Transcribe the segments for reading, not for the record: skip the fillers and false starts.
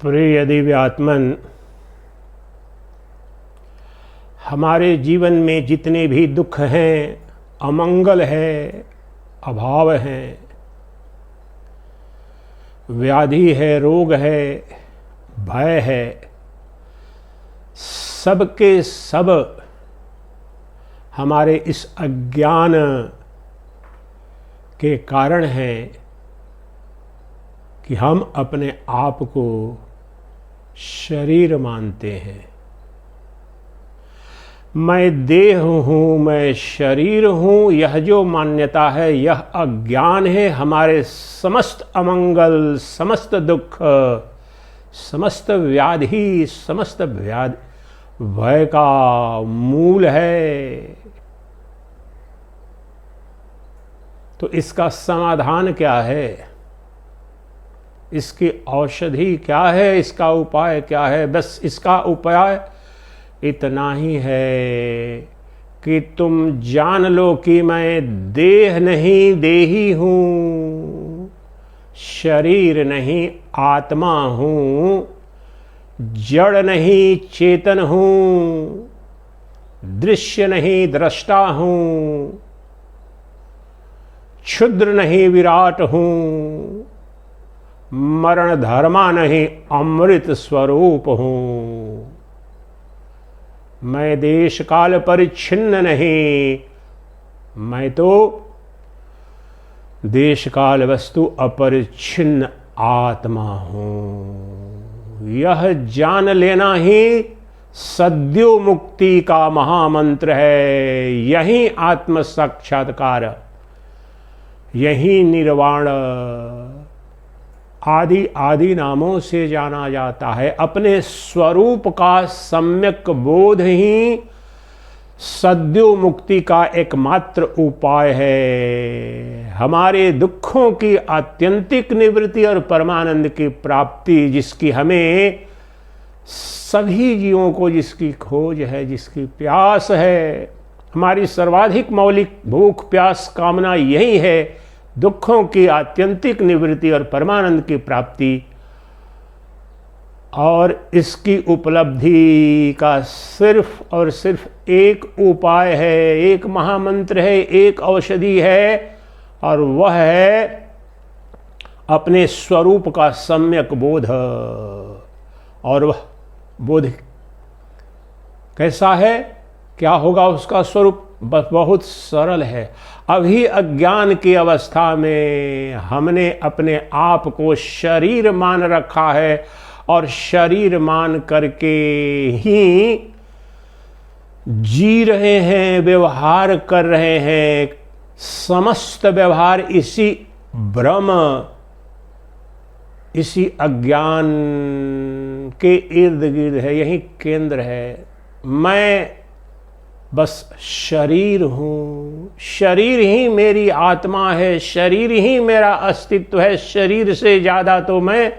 प्रिय दिव्यात्मन, हमारे जीवन में जितने भी दुख हैं, अमंगल है, अभाव हैं, व्याधि है, रोग है, भय है, सब के सब हमारे इस अज्ञान के कारण हैं कि हम अपने आप को शरीर मानते हैं। मैं देह हूँ, मैं शरीर हूँ, यह जो मान्यता है यह अज्ञान है। हमारे समस्त अमंगल, समस्त दुख, समस्त व्याधि, समस्त भय का मूल है। तो इसका समाधान क्या है? इसकी औषधि क्या है? इसका उपाय क्या है? बस इसका उपाय इतना ही है कि तुम जान लो कि मैं देह नहीं देही हूँ, शरीर नहीं आत्मा हूँ, जड़ नहीं चेतन हूँ, दृश्य नहीं दृष्टा हूँ, क्षुद्र नहीं विराट हूँ, मरण धर्मा नहीं अमृत स्वरूप हूँ। मैं देश काल परिच्छिन्न नहीं, मैं तो देश काल वस्तु अपरिच्छिन्न आत्मा हूँ। यह जान लेना ही सद्यो मुक्ति का महामंत्र है। यही आत्म साक्षात्कार, यही निर्वाण आदि आदि नामों से जाना जाता है। अपने स्वरूप का सम्यक बोध ही सद्यो मुक्ति का एकमात्र उपाय है। हमारे दुखों की आत्यंतिक निवृत्ति और परमानंद की प्राप्ति, जिसकी हमें सभी जीवों को जिसकी खोज है, जिसकी प्यास है, हमारी सर्वाधिक मौलिक भूख प्यास कामना यही है, दुखों की आत्यंतिक निवृत्ति और परमानंद की प्राप्ति। और इसकी उपलब्धि का सिर्फ और सिर्फ एक उपाय है, एक महामंत्र है, एक औषधि है, और वह है अपने स्वरूप का सम्यक बोध। और वह बोध कैसा है? क्या होगा उसका स्वरूप? बस बहुत सरल है। अभी अज्ञान की अवस्था में हमने अपने आप को शरीर मान रखा है, और शरीर मान करके ही जी रहे हैं, व्यवहार कर रहे हैं। समस्त व्यवहार इसी भ्रम, इसी अज्ञान के इर्द गिर्द है, यही केंद्र है। मैं बस शरीर हूँ, शरीर ही मेरी आत्मा है, शरीर ही मेरा अस्तित्व है। शरीर से ज़्यादा तो मैं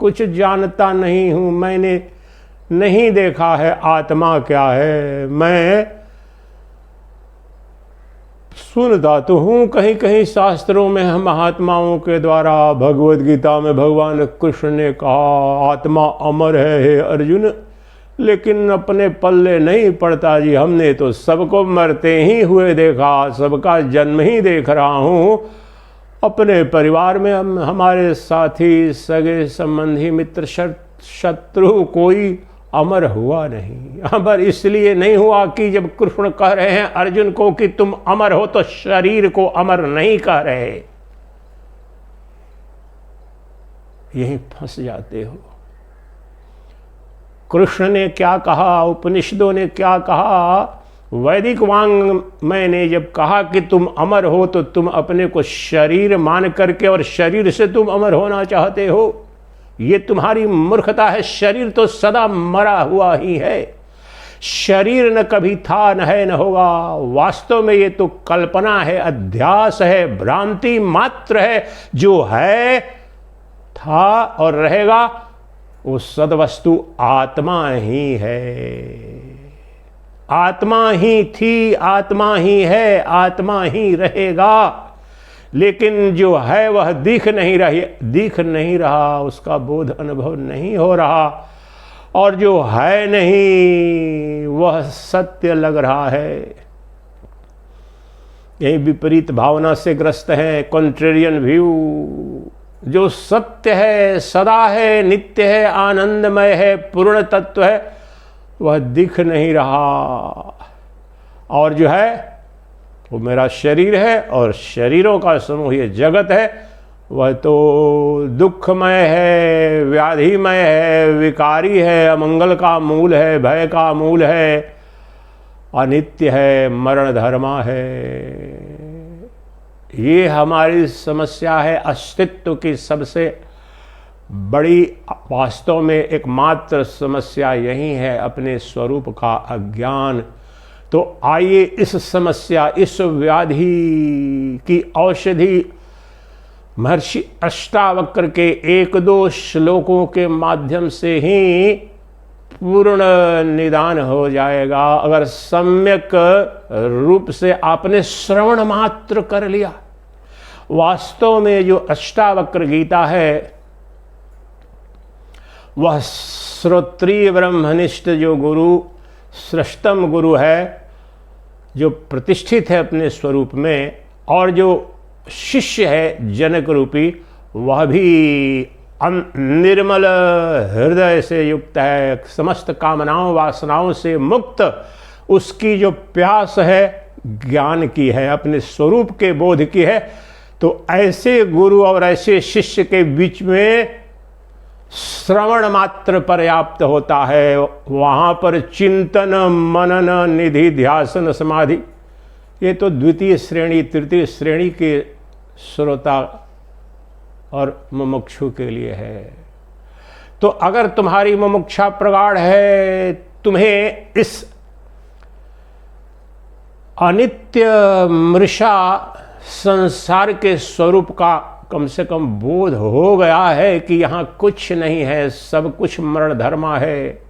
कुछ जानता नहीं हूँ। मैंने नहीं देखा है आत्मा क्या है। मैं सुनता तो हूँ कहीं कहीं शास्त्रों में, हम महात्माओं के द्वारा, भगवद गीता में भगवान कृष्ण ने कहा आत्मा अमर है हे अर्जुन, लेकिन अपने पल्ले नहीं पड़ता जी। हमने तो सबको मरते ही हुए देखा, सबका जन्म ही देख रहा हूँ। अपने परिवार में हमारे साथी, सगे संबंधी, मित्र, शत्रु कोई अमर हुआ नहीं। अमर इसलिए नहीं हुआ कि जब कृष्ण कह रहे हैं अर्जुन को कि तुम अमर हो, तो शरीर को अमर नहीं कह रहे। यहीं फंस जाते हो। कृष्ण ने क्या कहा, उपनिषदों ने क्या कहा, वैदिक वांग मैंने जब कहा कि तुम अमर हो, तो तुम अपने को शरीर मान करके और शरीर से तुम अमर होना चाहते हो। ये तुम्हारी मूर्खता है। शरीर तो सदा मरा हुआ ही है। शरीर न कभी था, न है, न होगा। वास्तव में ये तो कल्पना है, अध्यास है, भ्रांति मात्र है। जो है, था और रहेगा वो सदवस्तु आत्मा ही है। आत्मा ही थी, आत्मा ही है, आत्मा ही रहेगा। लेकिन जो है वह दिख नहीं रहा, उसका बोध अनुभव नहीं हो रहा, और जो है नहीं वह सत्य लग रहा है। यही विपरीत भावना से ग्रस्त है, कॉन्ट्रेरियन व्यू। जो सत्य है, सदा है, नित्य है, आनंदमय है, पूर्ण तत्व है, वह दिख नहीं रहा। और जो है वो मेरा शरीर है और शरीरों का समूह ये जगत है, वह तो दुखमय है, व्याधिमय है, विकारी है, अमंगल का मूल है, भय का मूल है, अनित्य है, मरण धर्मा है। ये हमारी समस्या है, अस्तित्व की सबसे बड़ी, वास्तव में एकमात्र समस्या यही है, अपने स्वरूप का अज्ञान। तो आइए इस समस्या, इस व्याधि की औषधि महर्षि अष्टावक्र के 1-2 श्लोकों के माध्यम से ही पूर्ण निदान हो जाएगा। अगर सम्यक रूप से आपने श्रवण मात्र कर लिया। वास्तव में जो अष्टावक्र गीता है वह श्रोत्रिय ब्रह्मनिष्ठ जो गुरु, श्रेष्ठतम गुरु है, जो प्रतिष्ठित है अपने स्वरूप में, और जो शिष्य है जनक रूपी, वह भी निर्मल हृदय से युक्त है, समस्त कामनाओं वासनाओं से मुक्त। उसकी जो प्यास है ज्ञान की है, अपने स्वरूप के बोध की है। तो ऐसे गुरु और ऐसे शिष्य के बीच में श्रवण मात्र पर्याप्त होता है। वहाँ पर चिंतन, मनन, निधि, ध्यासन, समाधि, ये तो द्वितीय श्रेणी, तृतीय श्रेणी के श्रोता और मुमुक्षु के लिए है। तो अगर तुम्हारी मुमुक्षा प्रगाढ़ है, तुम्हें इस अनित्य मृषा संसार के स्वरूप का कम से कम बोध हो गया है कि यहाँ कुछ नहीं है, सब कुछ मरण धर्मा है,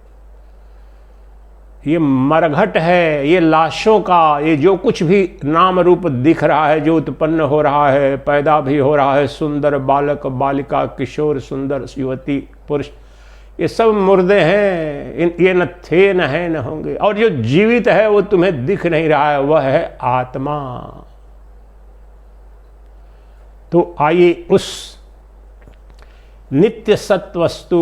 ये मरघट है, ये लाशों का, ये जो कुछ भी नाम रूप दिख रहा है, जो उत्पन्न हो रहा है, पैदा भी हो रहा है, सुंदर बालक, बालिका, किशोर, सुंदर युवती, पुरुष, ये सब मुर्दे हैं, ये न थे, न है, न होंगे। और जो जीवित है वो तुम्हें दिख नहीं रहा है, वह है आत्मा। तो आइए उस नित्य सत्य वस्तु,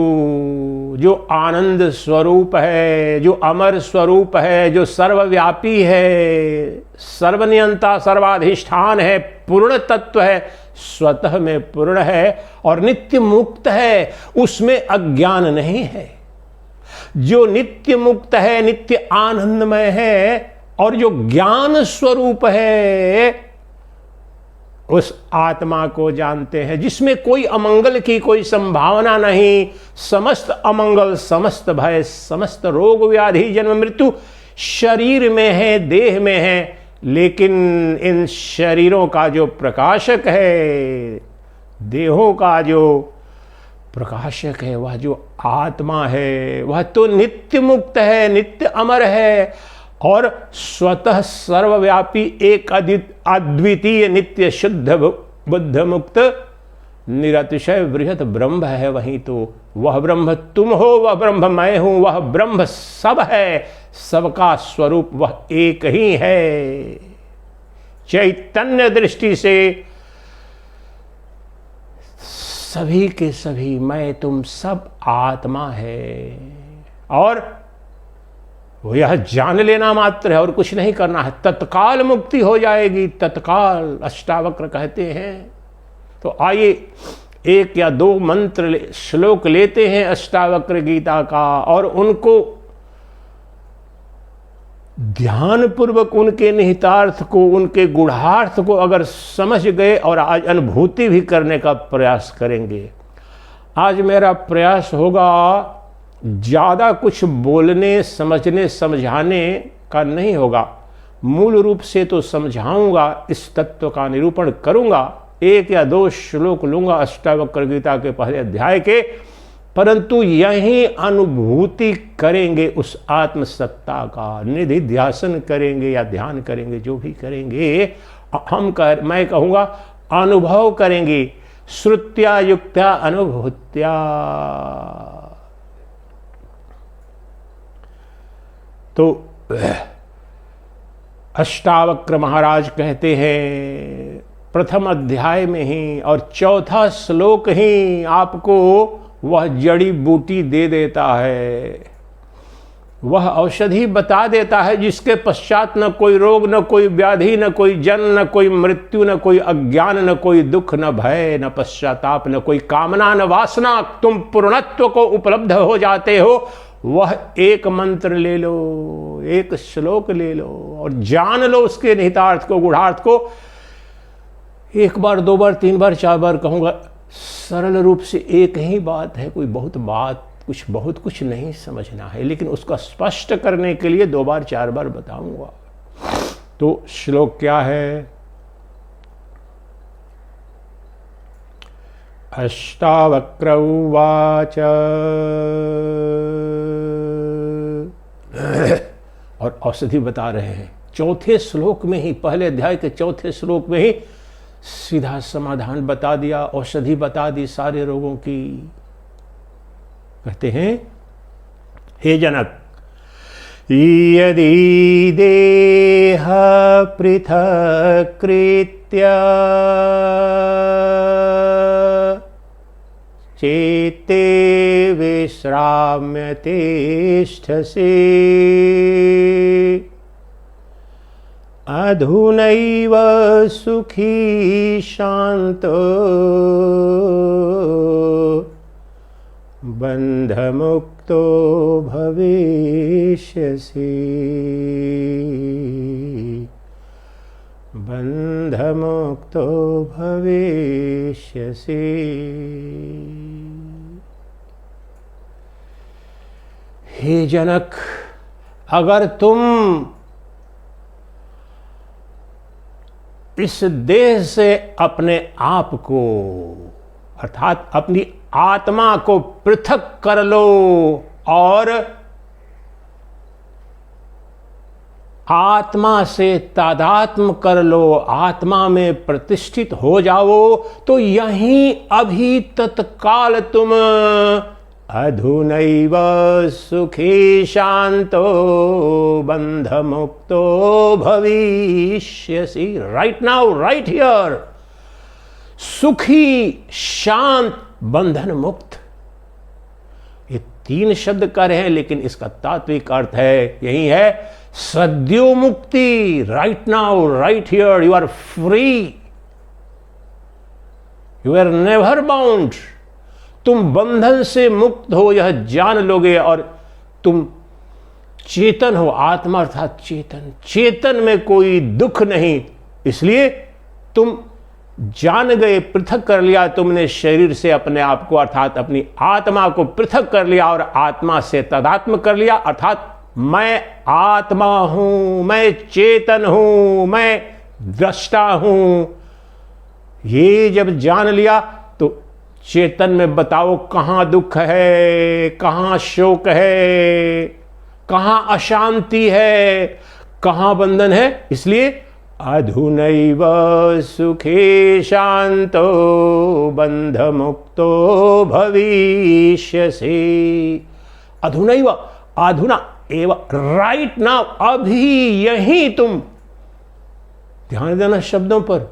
जो आनंद स्वरूप है, जो अमर स्वरूप है, जो सर्वव्यापी है, सर्वनियंता, सर्वाधिष्ठान है, पूर्ण तत्व है, स्वतः में पूर्ण है और नित्य मुक्त है, उसमें अज्ञान नहीं है। जो नित्य मुक्त है, नित्य आनंदमय है और जो ज्ञान स्वरूप है, उस आत्मा को जानते हैं, जिसमें कोई अमंगल की कोई संभावना नहीं। समस्त अमंगल, समस्त भय, समस्त रोग व्याधि, जन्म मृत्यु शरीर में है, देह में है, लेकिन इन शरीरों का जो प्रकाशक है, देहों का जो प्रकाशक है, वह जो आत्मा है, वह तो नित्य मुक्त है, नित्य अमर है और स्वतः सर्वव्यापी, एक अद्वितीय, नित्य शुद्ध बुद्ध मुक्त निरतिशय बृहत ब्रह्म है। वहीं तो वह ब्रह्म तुम हो, वह ब्रह्म मैं हूं, वह ब्रह्म सब है, सबका स्वरूप वह एक ही है। चैतन्य दृष्टि से सभी के सभी, मैं तुम सब आत्मा है और वो यह जान लेना मात्र है और कुछ नहीं करना है। तत्काल मुक्ति हो जाएगी, तत्काल, अष्टावक्र कहते हैं। तो आइए 1 या 2 मंत्र श्लोक लेते हैं अष्टावक्र गीता का और उनको ध्यान पूर्वक, उनके निहितार्थ को, उनके गूढ़ार्थ को अगर समझ गए और आज अनुभूति भी करने का प्रयास करेंगे। आज मेरा प्रयास होगा ज़्यादा कुछ बोलने, समझने, समझाने का नहीं होगा। मूल रूप से तो समझाऊंगा, इस तत्व का निरूपण करूंगा। 1 या 2 श्लोक लूंगा अष्टावक्र गीता के पहले अध्याय के, परंतु यही अनुभूति करेंगे उस आत्मसत्ता का, निधि ध्यासन करेंगे या ध्यान करेंगे, जो भी करेंगे। मैं कहूँगा अनुभव करेंगे। श्रुत्या युक्त्या अनुभूत्या। तो अष्टावक्र महाराज कहते हैं प्रथम अध्याय में ही और चौथा श्लोक ही आपको वह जड़ी बूटी दे देता है, वह औषधि बता देता है जिसके पश्चात न कोई रोग, न कोई व्याधि, न कोई जन्म, न कोई मृत्यु, न कोई अज्ञान, न कोई दुख, न भय, न पश्चाताप, न कोई कामना, न वासना। तुम पूर्णत्व को उपलब्ध हो जाते हो। वह एक मंत्र ले लो, एक श्लोक ले लो और जान लो उसके निहितार्थ को, गूढ़ार्थ को। एक बार, दो बार, तीन बार, चार बार कहूंगा। सरल रूप से एक ही बात है, कोई बहुत कुछ नहीं समझना है, लेकिन उसका स्पष्ट करने के लिए दो बार चार बार बताऊंगा। तो श्लोक क्या है? अष्टावक्र उवाच। और औषधि बता रहे हैं चौथे श्लोक में ही, पहले अध्याय के चौथे श्लोक में ही सीधा समाधान बता दिया, औषधि बता दी सारे रोगों की। कहते हैं, हे जनक, यदि देह पृथक् कृत्य चेते विश्राम्य तिष्ठसि अधुनैव सुखी शान्तो बन्धमुक्तो भविष्यसि बन्धमुक्तो भविष्यसि। हे जनक, अगर तुम इस देह से अपने आप को अर्थात अपनी आत्मा को पृथक कर लो और आत्मा से तादात्म्य कर लो, आत्मा में प्रतिष्ठित हो जाओ, तो यहीं अभी तत्काल तुम अधुनैव सुखी शांतो बंध मुक्तो भविष्यसि। राइट नाउ, राइट हियर, सुखी, शांत, बंधन मुक्त। ये तीन शब्द कर रहे हैं, लेकिन इसका तात्विक अर्थ है यही है, सद्यो मुक्ति। Right now, right here, you are free, you are never bound. तुम बंधन से मुक्त हो, यह जान लोगे, और तुम चेतन हो। आत्मा अर्थात चेतन, चेतन में कोई दुख नहीं। इसलिए तुम जान गए, पृथक कर लिया तुमने शरीर से अपने आप को, अर्थात अपनी आत्मा को पृथक कर लिया और आत्मा से तदात्म कर लिया, अर्थात मैं आत्मा हूं, मैं चेतन हूं, मैं दृष्टा हूं। ये जब जान लिया तो चेतन में बताओ कहां दुख है, कहां शोक है, कहां अशांति है, कहां बंधन है। इसलिए अधुनैव सुखे शांतो बंध मुक्तो भविष्यसि। अधुनैव, अधुना एव, राइट नाउ, अभी यही तुम। ध्यान देना शब्दों पर।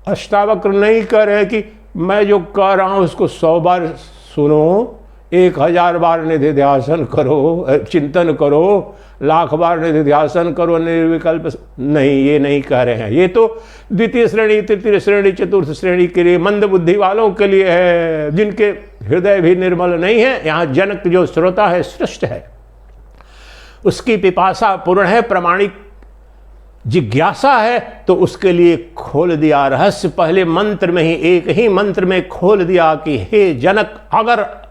अष्टावक्र नहीं कह रहे कि मैं जो कह रहा हूं उसको 100 बार सुनो, 1000 बार निधिध्यासन करो, चिंतन करो, लाख बार निधिध्यासन करो, निर्विकल्प नहीं, ये नहीं कह रहे हैं। ये तो द्वितीय श्रेणी, तृतीय श्रेणी, चतुर्थ श्रेणी के लिए, मंद बुद्धि वालों के लिए है, जिनके हृदय भी निर्मल नहीं है। यहाँ जनक जो श्रोता है, श्रेष्ठ है, उसकी पिपासा पूर्ण है, प्रामाणिक जिज्ञासा है, तो उसके लिए खोल दिया रहस्य। पहले मंत्र में ही, एक ही मंत्र में खोल दिया कि हे जनक, अगर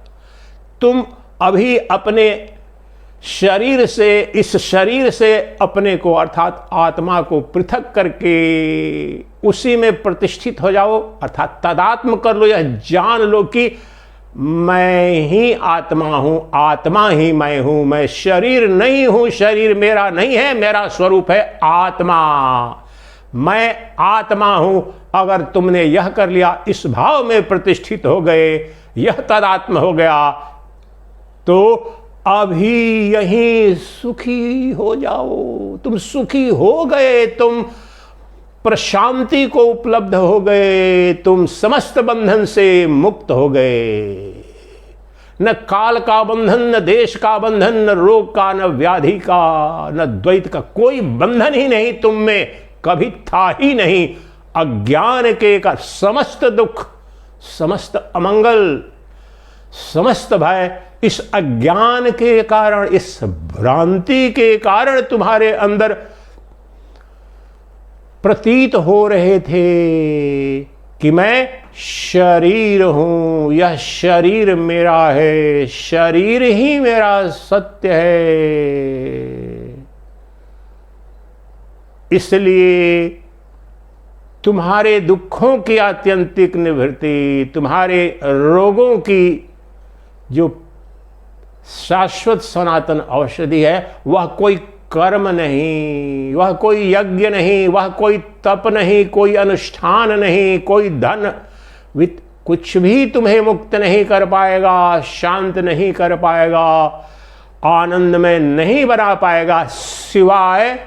तुम अभी अपने शरीर से, इस शरीर से अपने को अर्थात आत्मा को पृथक करके उसी में प्रतिष्ठित हो जाओ, अर्थात तादात्म्य कर लो, यह जान लो कि मैं ही आत्मा हूं, आत्मा ही मैं हूं, मैं शरीर नहीं हूं, शरीर मेरा नहीं है, मेरा स्वरूप है आत्मा। मैं आत्मा हूं, अगर तुमने यह कर लिया, इस भाव में प्रतिष्ठित हो गए, यह तदात्म हो गया, तो अभी यहीं सुखी हो जाओ। तुम सुखी हो गए, तुम प्रशांति को उपलब्ध हो गए, तुम समस्त बंधन से मुक्त हो गए। न काल का बंधन, न देश का बंधन, न रोग का, न व्याधि का, न द्वैत का, कोई बंधन ही नहीं तुम में, कभी था ही नहीं। अज्ञान के का समस्त दुख, समस्त अमंगल, समस्त भय इस अज्ञान के कारण, इस भ्रांति के कारण तुम्हारे अंदर प्रतीत हो रहे थे कि मैं शरीर हूं, यह शरीर मेरा है, शरीर ही मेरा सत्य है। इसलिए तुम्हारे दुखों की आत्यंतिक निवृत्ति, तुम्हारे रोगों की जो शाश्वत सनातन औषधि है, वह कोई कर्म नहीं, वह कोई यज्ञ नहीं, वह कोई तप नहीं, कोई अनुष्ठान नहीं, कोई धन वित्त, कुछ भी तुम्हें मुक्त नहीं कर पाएगा, शांत नहीं कर पाएगा, आनंद में नहीं बना पाएगा, सिवाय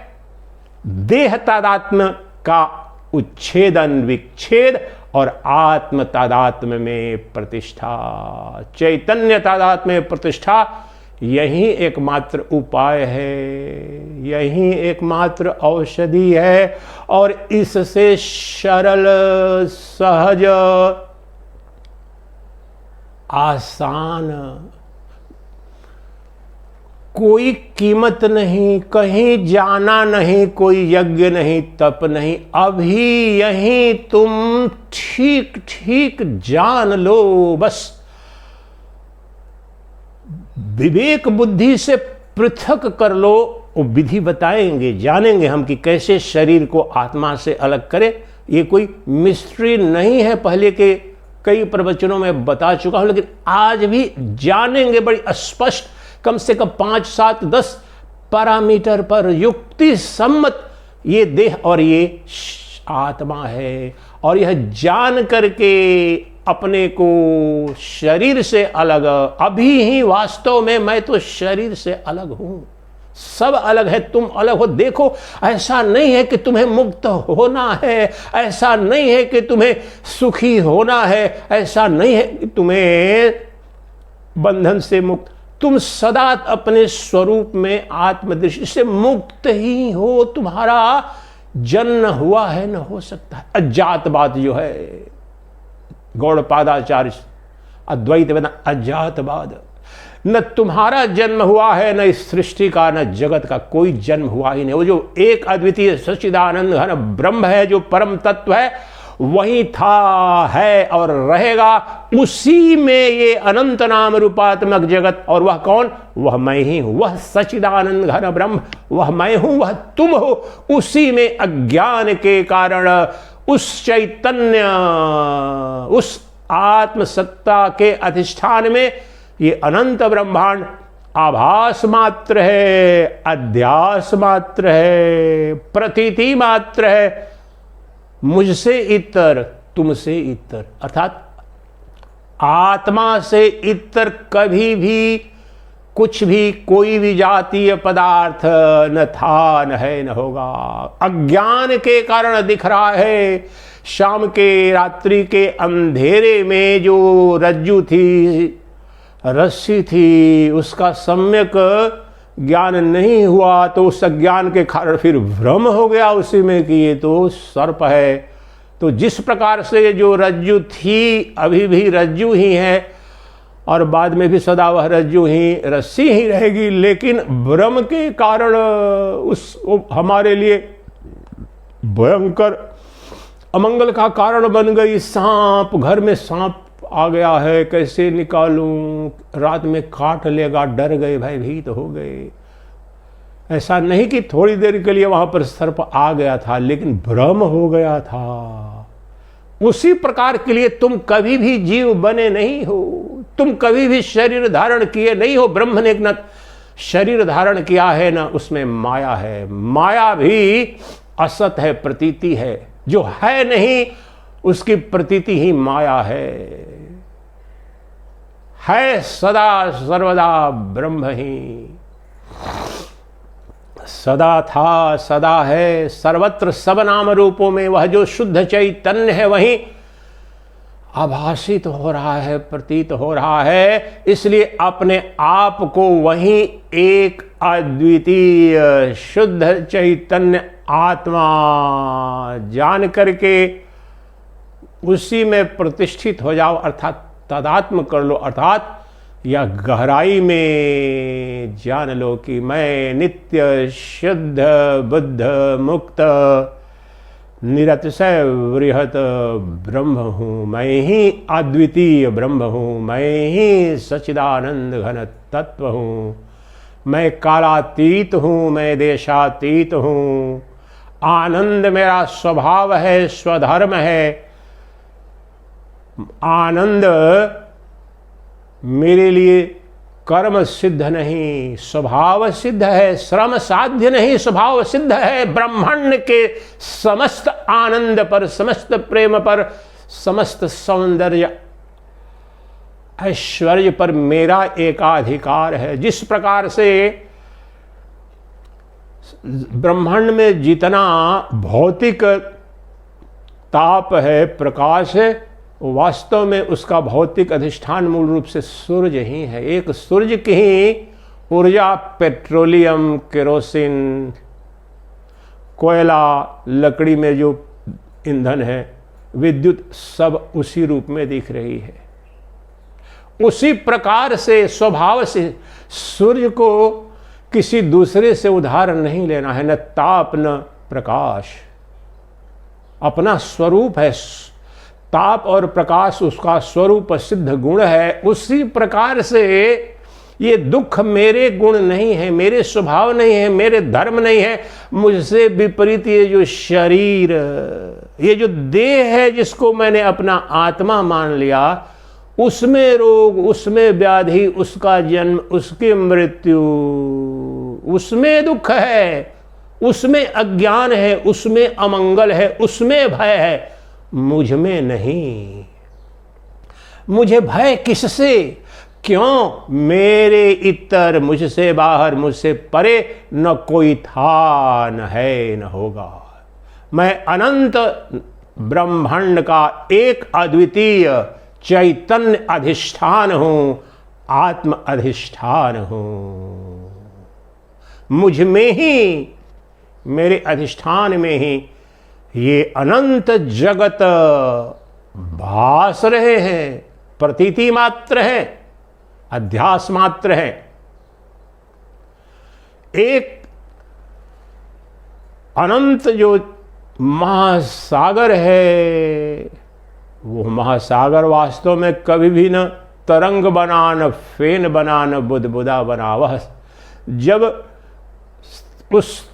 देह तादात्म्य का उच्छेदन, विच्छेद और आत्म तादात्म्य में प्रतिष्ठा, चैतन्य तादात्म्य में प्रतिष्ठा। यही एकमात्र उपाय है, यही एकमात्र औषधि है, और इससे सरल, सहज, आसान, कोई कीमत नहीं, कहीं जाना नहीं, कोई यज्ञ नहीं, तप नहीं, अभी यहीं तुम ठीक ठीक जान लो। बस विवेक बुद्धि से पृथक कर लो। वो विधि बताएंगे, जानेंगे हम कि कैसे शरीर को आत्मा से अलग करें। ये कोई मिस्ट्री नहीं है, पहले के कई प्रवचनों में बता चुका हूं, लेकिन आज भी जानेंगे बड़ी स्पष्ट, कम से कम 5, 7, 10 पैरामीटर पर युक्ति सम्मत ये देह और ये आत्मा है। और यह जान करके अपने को शरीर से अलग, अभी ही वास्तव में मैं तो शरीर से अलग हूं, सब अलग है, तुम अलग हो। देखो, ऐसा नहीं है कि तुम्हें मुक्त होना है, ऐसा नहीं है कि तुम्हें सुखी होना है, ऐसा नहीं है कि तुम्हें बंधन से मुक्त, तुम सदा अपने स्वरूप में आत्मदृष्टि से मुक्त ही हो। तुम्हारा जन्म हुआ है, न हो सकता है। अजातवाद जो है, गौड़पादाचार्य अद्वैत वेदांत, अजातवाद, न तुम्हारा जन्म हुआ है, न इस सृष्टि का, न जगत का, कोई जन्म हुआ ही नहीं। वो जो एक अद्वितीय सच्चिदानंद घन ब्रह्म है, जो परम तत्व है, वही था, है और रहेगा। उसी में ये अनंत नाम रूपात्मक जगत, और वह कौन? वह मैं ही हूं, वह सच्चिदानंद घन ब्रह्म, वह मैं हूं, वह तुम हो। उसी में अज्ञान के कारण उस चैतन्य, उस आत्म सत्ता के अधिष्ठान में ये अनंत ब्रह्मांड आभास मात्र है, अध्यास मात्र है, प्रतीति मात्र है, मुझसे इतर, तुमसे इतर, अर्थात आत्मा से इतर कभी भी कुछ भी, कोई भी जातीय पदार्थ न था, न है, न होगा। अज्ञान के कारण दिख रहा है। शाम के, रात्रि के अंधेरे में जो रज्जु थी, रस्सी थी, उसका सम्यक ज्ञान नहीं हुआ, तो उस अज्ञान के कारण फिर भ्रम हो गया उसी में कि ये तो सर्प है। तो जिस प्रकार से जो रज्जु थी, अभी भी रज्जु ही है, और बाद में भी सदा वह रज्जु ही, रस्सी ही रहेगी, लेकिन भ्रम के कारण हमारे लिए भयंकर अमंगल का कारण बन गई। सांप, घर में सांप आ गया है, कैसे निकालूं, रात में काट लेगा, डर गए, भयभीत हो गए। ऐसा नहीं कि थोड़ी देर के लिए वहां पर सर्प आ गया था, लेकिन भ्रम हो गया था। उसी प्रकार के लिए तुम कभी भी जीव बने नहीं हो, तुम कभी भी शरीर धारण किए नहीं हो। ब्रह्म ने न शरीर धारण किया है, न उसमें माया है। माया भी असत है, प्रतीति है। जो है नहीं उसकी प्रतीति ही माया है सदा सर्वदा ब्रह्म ही। सदा था, सदा है, सर्वत्र सब नाम रूपों में वह जो शुद्ध चैतन्य है वही आभासित हो रहा है, प्रतीत हो रहा है। इसलिए अपने आप को वही एक अद्वितीय शुद्ध चैतन्य आत्मा जान करके उसी में प्रतिष्ठित हो जाओ, अर्थात तदात्म कर लो, अर्थात या गहराई में जान लो कि मैं नित्य शुद्ध बुद्ध मुक्त निरतिशय वृहत ब्रह्म हूँ। मैं ही अद्वितीय ब्रह्म हूँ, मैं ही सच्चिदानंद घन तत्व हूँ। मैं कालातीत हूँ, मैं देशातीत हूँ। आनंद मेरा स्वभाव है, स्वधर्म है। आनंद मेरे लिए कर्म सिद्ध नहीं, स्वभाव सिद्ध है। श्रम साध्य नहीं, स्वभाव सिद्ध है। ब्रह्मांड के समस्त आनंद पर, समस्त प्रेम पर, समस्त सौंदर्य ऐश्वर्य पर मेरा एकाधिकार है। जिस प्रकार से ब्रह्मांड में जितना भौतिक ताप है, प्रकाश है, वास्तव में उसका भौतिक अधिष्ठान मूल रूप से सूर्य ही है। एक सूर्य की ही ऊर्जा, पेट्रोलियम, केरोसिन, कोयला, लकड़ी में जो ईंधन है, विद्युत, सब उसी रूप में दिख रही है। उसी प्रकार से स्वभाव से सूर्य को किसी दूसरे से उदाहरण नहीं लेना है, न ताप न प्रकाश। अपना स्वरूप है। ताप और प्रकाश उसका स्वरूप सिद्ध गुण है। उसी प्रकार से ये दुख मेरे गुण नहीं है, मेरे स्वभाव नहीं है, मेरे धर्म नहीं है। मुझसे विपरीत ये जो शरीर, ये जो देह है जिसको मैंने अपना आत्मा मान लिया, उसमें रोग, उसमें व्याधि, उसका जन्म, उसकी मृत्यु, उसमें दुख है, उसमें अज्ञान है, उसमें अमंगल है, उसमें भय है। मुझ में नहीं। मुझे भय किससे? क्यों? मेरे इतर, मुझसे बाहर, मुझसे परे न कोई था, न है, न होगा। मैं अनंत ब्रह्मांड का एक अद्वितीय चैतन्य अधिष्ठान हूं, आत्म अधिष्ठान हूं। मुझ में ही, मेरे अधिष्ठान में ही ये अनंत जगत भास रहे हैं, प्रतीति मात्र है, अध्यास मात्र है। एक अनंत जो महासागर है, वो महासागर वास्तव में कभी भी न तरंग बना, न फेन बना, न बुदबुदा बना। वह जब उस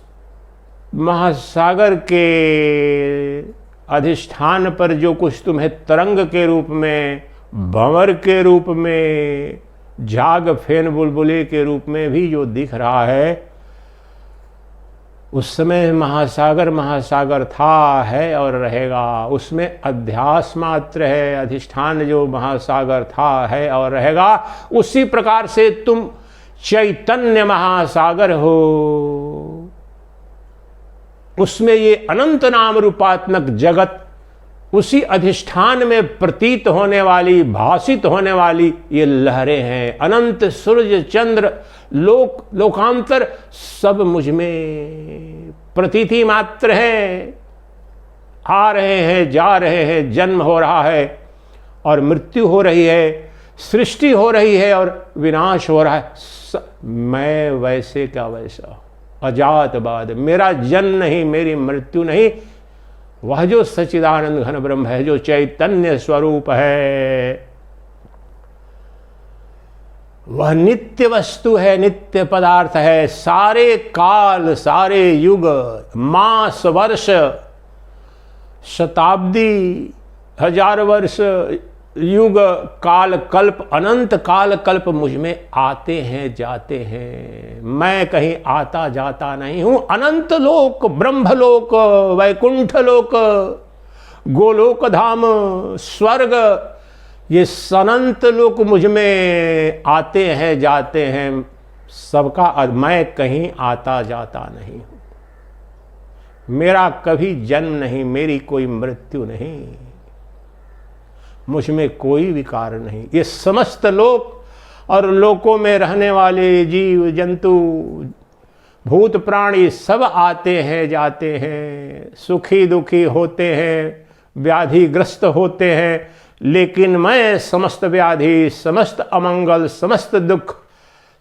महासागर के अधिष्ठान पर जो कुछ तुम्हें तरंग के रूप में, भंवर के रूप में, झाग फेन बुलबुले के रूप में भी जो दिख रहा है, उस समय महासागर महासागर था, है और रहेगा। उसमें अध्यास मात्र है। अधिष्ठान जो महासागर था, है और रहेगा। उसी प्रकार से तुम चैतन्य महासागर हो। उसमें ये अनंत नाम रूपात्मक जगत, उसी अधिष्ठान में प्रतीत होने वाली, भासित होने वाली ये लहरें हैं। अनंत सूर्य, चंद्र, लोक, लोकांतर सब मुझ में प्रतीति मात्र है। आ रहे हैं, जा रहे हैं, जन्म हो रहा है और मृत्यु हो रही है, सृष्टि हो रही है और विनाश हो रहा है। मैं वैसे क्या वैसा, अजातवाद, मेरा जन्म नहीं, मेरी मृत्यु नहीं। वह जो सच्चिदानंद घन ब्रह्म है, जो चैतन्य स्वरूप है, वह नित्य वस्तु है, नित्य पदार्थ है। सारे काल, सारे युग, मास, वर्ष, शताब्दी, हजार वर्ष, युग काल कल्प अनंत काल कल्प मुझ में आते हैं जाते हैं, मैं कहीं आता जाता नहीं हूं। अनंत लोक, ब्रह्मलोक, वैकुंठ लोक, गोलोक धाम, स्वर्ग, ये अनंत लोक मुझ में आते हैं जाते हैं सबका, मैं कहीं आता जाता नहीं हूं। मेरा कभी जन्म नहीं, मेरी कोई मृत्यु नहीं, मुझ में कोई विकार नहीं। ये समस्त लोक और लोकों में रहने वाले जीव जंतु भूत प्राणी सब आते हैं जाते हैं, सुखी दुखी होते हैं, व्याधिग्रस्त होते हैं, लेकिन मैं समस्त व्याधि, समस्त अमंगल, समस्त दुख,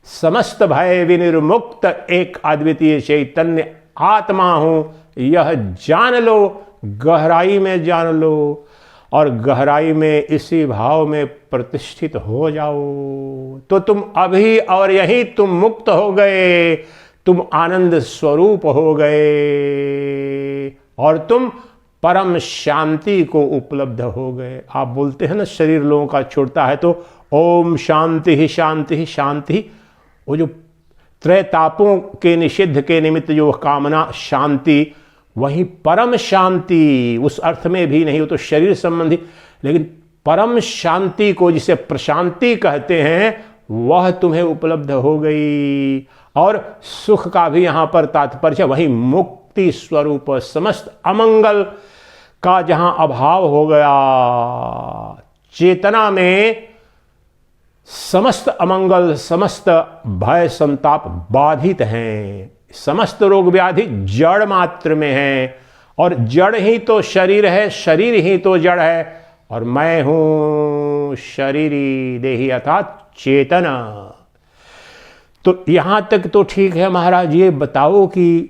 समस्त भय विनिर्मुक्त एक अद्वितीय चैतन्य आत्मा हूं। यह जान लो, गहराई में जान लो, और गहराई में इसी भाव में प्रतिष्ठित हो जाओ तो तुम अभी और यहीं तुम मुक्त हो गए, तुम आनंद स्वरूप हो गए और तुम परम शांति को उपलब्ध हो गए। आप बोलते हैं ना शरीर लोगों का छूटता है तो ओम शांति ही शांति ही शांति, वो जो त्रैतापों के निषिद्ध के निमित्त जो कामना शांति, वही परम शांति उस अर्थ में भी नहीं, हो तो शरीर संबंधी, लेकिन परम शांति को जिसे प्रशांति कहते हैं वह तुम्हें उपलब्ध हो गई। और सुख का भी यहां पर तात्पर्य वही मुक्ति स्वरूप, समस्त अमंगल का जहां अभाव हो गया, चेतना में समस्त अमंगल, समस्त भय संताप बाधित हैं, समस्त रोग व्याधि जड़ मात्र में है, और जड़ ही तो शरीर है, शरीर ही तो जड़ है, और मैं हूं शरीरी देही अर्थात चेतना। तो यहां तक तो ठीक है महाराज, ये बताओ कि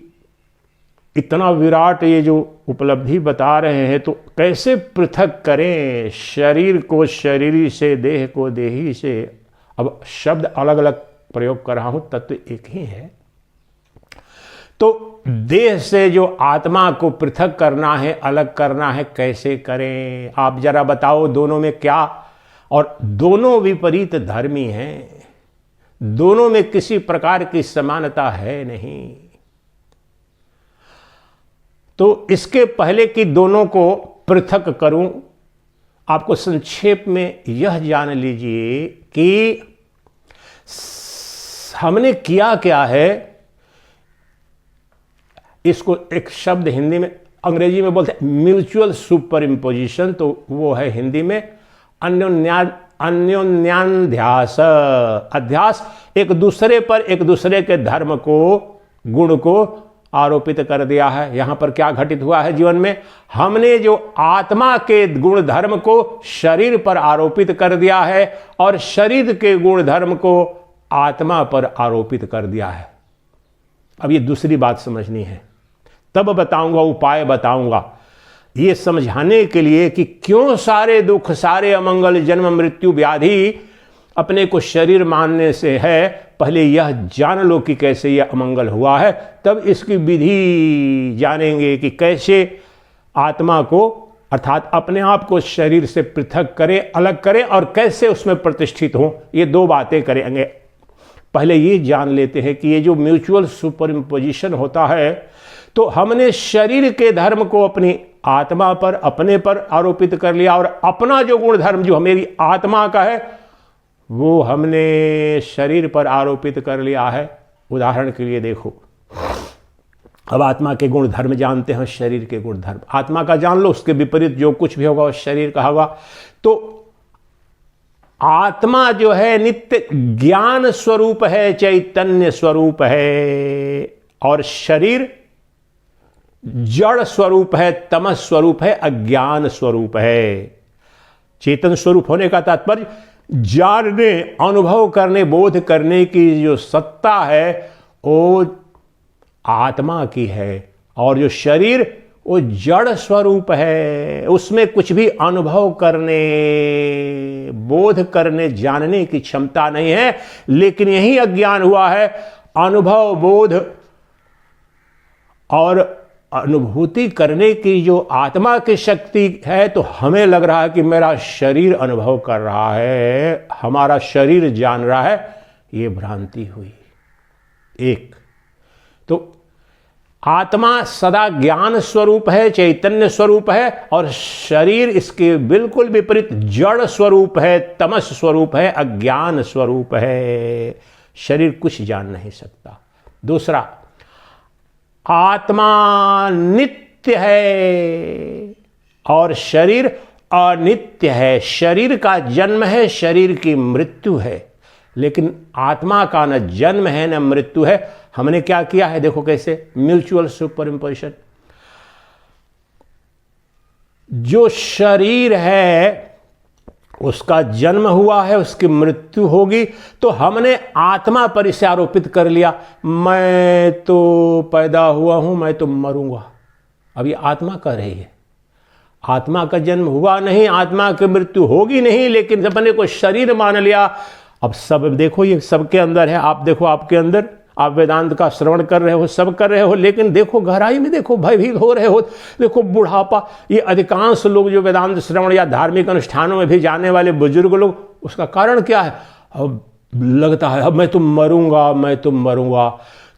इतना विराट ये जो उपलब्धि बता रहे हैं तो कैसे पृथक करें शरीर को शरीरी से, देह को देही से। अब शब्द अलग अलग प्रयोग कर रहा हूं, तत्व एक ही है। तो देह से जो आत्मा को पृथक करना है, अलग करना है, कैसे करें आप जरा बताओ। दोनों में क्या, और दोनों विपरीत धर्मी हैं, दोनों में किसी प्रकार की समानता है नहीं। तो इसके पहले कि दोनों को पृथक करूं, आपको संक्षेप में यह जान लीजिए कि हमने किया क्या है। इसको एक शब्द हिंदी में, अंग्रेजी में बोलते हैं म्यूचुअल सुपर इम्पोजिशन, तो वो है हिंदी में अन्योन्याध्यास। अध्यास एक दूसरे पर, एक दूसरे के धर्म को, गुण को आरोपित कर दिया है। यहां पर क्या घटित हुआ है जीवन में, हमने जो आत्मा के गुण धर्म को शरीर पर आरोपित कर दिया है और शरीर के गुण धर्म को आत्मा पर आरोपित कर दिया है। अब ये दूसरी बात समझनी है, तब बताऊंगा, उपाय बताऊंगा ये समझाने के लिए कि क्यों सारे दुख, सारे अमंगल, जन्म मृत्यु व्याधि अपने को शरीर मानने से है। पहले यह जान लो कि कैसे यह अमंगल हुआ है, तब इसकी विधि जानेंगे कि कैसे आत्मा को अर्थात अपने आप को शरीर से पृथक करें, अलग करें, और कैसे उसमें प्रतिष्ठित हों। ये दो बातें करेंगे। पहले ये जान लेते हैं कि ये जो म्यूचुअल सुपर इम्पोजिशन होता है, तो हमने शरीर के धर्म को अपनी आत्मा पर, अपने पर आरोपित कर लिया, और अपना जो गुण धर्म जो मेरी आत्मा का है वो हमने शरीर पर आरोपित कर लिया है। उदाहरण के लिए देखो, अब आत्मा के गुण धर्म जानते हैं, शरीर के गुण धर्म आत्मा का जान लो, उसके विपरीत जो कुछ भी होगा वो शरीर का होगा। तो आत्मा जो है नित्य ज्ञान स्वरूप है, चैतन्य स्वरूप है, और शरीर जड़ स्वरूप है, तमस स्वरूप है, अज्ञान स्वरूप है। चेतन स्वरूप होने का तात्पर्य जानने, अनुभव करने, बोध करने की जो सत्ता है वो आत्मा की है, और जो शरीर वो जड़ स्वरूप है, उसमें कुछ भी अनुभव करने, बोध करने, जानने की क्षमता नहीं है। लेकिन यही अज्ञान हुआ है, अनुभव, बोध और अनुभूति करने की जो आत्मा की शक्ति है, तो हमें लग रहा है कि मेरा शरीर अनुभव कर रहा है, हमारा शरीर जान रहा है, ये भ्रांति हुई। एक तो आत्मा सदा ज्ञान स्वरूप है, चैतन्य स्वरूप है, और शरीर इसके बिल्कुल विपरीत जड़ स्वरूप है, तमस स्वरूप है, अज्ञान स्वरूप है। शरीर कुछ जान नहीं सकता। दूसरा, आत्मा नित्य है और शरीर अनित्य है। शरीर का जन्म है, शरीर की मृत्यु है, लेकिन आत्मा का न जन्म है न मृत्यु है। हमने क्या किया है, देखो कैसे, म्यूचुअल सुपर इंपोजिशन। जो शरीर है उसका जन्म हुआ है, उसकी मृत्यु होगी, तो हमने आत्मा पर इसे आरोपित कर लिया, मैं तो पैदा हुआ हूं, मैं तो मरूंगा। अब ये आत्मा कह रही है, आत्मा का जन्म हुआ नहीं, आत्मा की मृत्यु होगी नहीं, लेकिन अपने को शरीर मान लिया। अब सब देखो, ये सबके अंदर है। आप देखो आपके अंदर, आप वेदांत का श्रवण कर रहे हो, सब कर रहे हो, लेकिन देखो गहराई में देखो, भयभीत हो रहे हो। देखो बुढ़ापा, ये अधिकांश लोग जो वेदांत श्रवण या धार्मिक अनुष्ठानों में भी जाने वाले बुजुर्ग लोग, उसका कारण क्या है? अब लगता है अब मैं तो मरूंगा, मैं तो मरूंगा।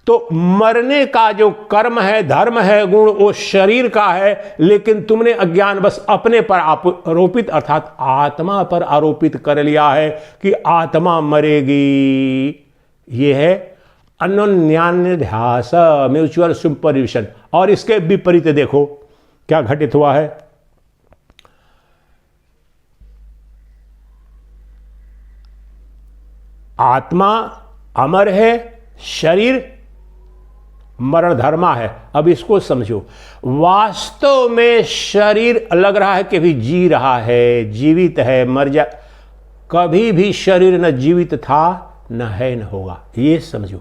तो मरने का जो कर्म है, धर्म है, गुण, वो शरीर का है, लेकिन तुमने अज्ञान बस अपने पर आरोपित अर्थात आत्मा पर आरोपित कर लिया है कि आत्मा मरेगी। ये है अन्योन्याध्यास, म्यूचुअल सुपरविजन। और इसके विपरीत देखो क्या घटित हुआ है। आत्मा अमर है, शरीर मरण धर्मा है। अब इसको समझो, वास्तव में शरीर लग रहा है कि भी जी रहा है, जीवित है, मर जा, कभी भी शरीर न जीवित था न है न होगा। ये समझो,